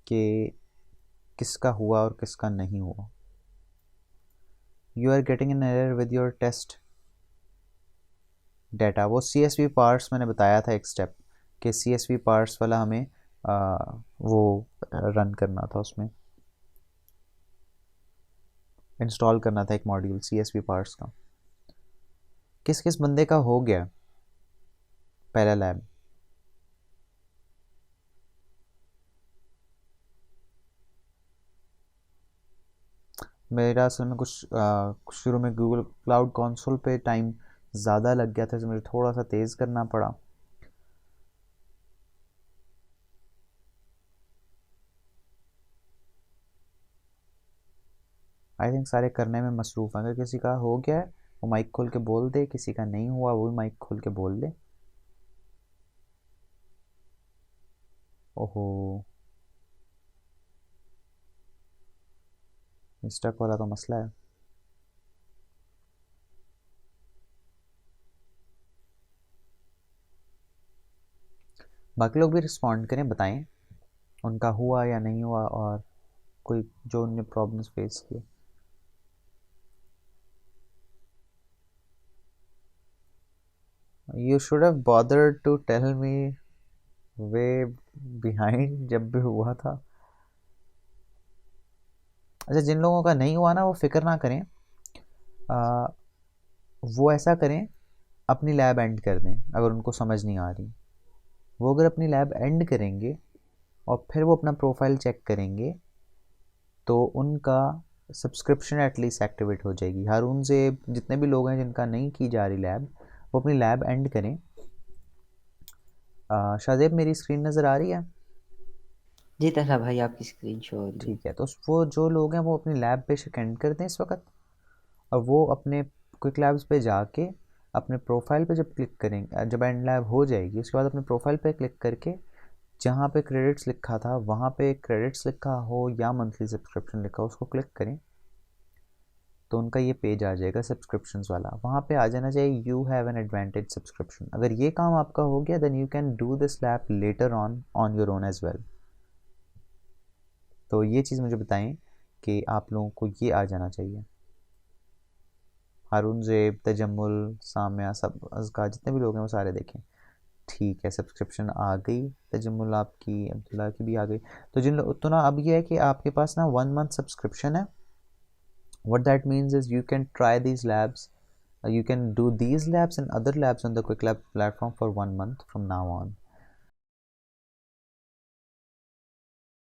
कि किसका हुआ और किसका नहीं हुआ। You are getting an error with your test data. वो CSV पार्ट्स मैंने बताया था एक स्टेप, कि CSV पार्ट्स वाला हमें वो रन करना था, उसमें इंस्टॉल करना था एक मॉड्यूल CSV पार्ट्स का। किस किस बंदे का हो गया पहला लैब? मेरा असल में कुछ शुरू में गूगल क्लाउड कंसोल पे टाइम ज़्यादा लग गया था, तो मुझे थोड़ा सा तेज़ करना पड़ा। आई थिंक सारे करने में मसरूफ़ हैं। अगर किसी का हो गया है वो माइक खोल के बोल दे, किसी का नहीं हुआ वो भी माइक खोल के बोल दे। ओहो, स्टक वाला तो मसला है। बाकी लोग भी रिस्पॉन्ड करें, बताएं उनका हुआ या नहीं हुआ, और कोई जो उनने प्रॉब्लम्स फेस किए। You should have bothered to tell me way behind जब भी हुआ था। अच्छा, जिन लोगों का नहीं हुआ ना वो फिक्र ना करें, वो ऐसा करें अपनी लैब एंड कर दें। अगर उनको समझ नहीं आ रही, वो अगर अपनी लैब एंड करेंगे और फिर वो अपना प्रोफाइल चेक करेंगे तो उनका सब्सक्रिप्शन एटलीस्ट एक्टिवेट हो जाएगी। हारून से जितने भी लोग हैं जिनका नहीं की जा रही लैब, वो अपनी लैब एंड करें। शाहजेब, मेरी स्क्रीन नज़र आ रही है? जी तला भाई, आपकी स्क्रीन शो हो रही है। ठीक है, तो वो जो लोग हैं वो अपनी लैब बेशक एंड कर दें इस वक्त, और वो अपने क्विक लैब्स पे जाके अपने प्रोफाइल पे जब क्लिक करेंगे, जब एंड लैब हो जाएगी उसके बाद अपने प्रोफाइल पे क्लिक करके जहाँ पे क्रेडिट्स लिखा था वहाँ पे क्रेडिट्स लिखा हो या मंथली सब्सक्रिप्शन लिखा हो, उसको क्लिक करें तो उनका ये पेज आ जाएगा सब्सक्रिप्शंस वाला। वहाँ पे आ जाना चाहिए you have an advantage subscription. अगर ये काम आपका हो गया then you can do this lab later on your own as well. तो ये चीज़ मुझे बताएं कि आप लोगों को ये आ जाना चाहिए। हारून ज़ेब, तजम्मुल, सामिया, सब अज़का, जितने भी लोग हैं वो सारे देखें। ठीक है, सब्सक्रिप्शन आ गई, तजम्मुल आपकी, अब्दुल्ला की भी आ गई। तो जिन लोग तो ना अब ये है कि आपके पास ना 1 मंथ सब्सक्रिप्शन है। What that means is you can try these labs, you can do these labs and other labs on the Quick Lab platform for 1 month from now on.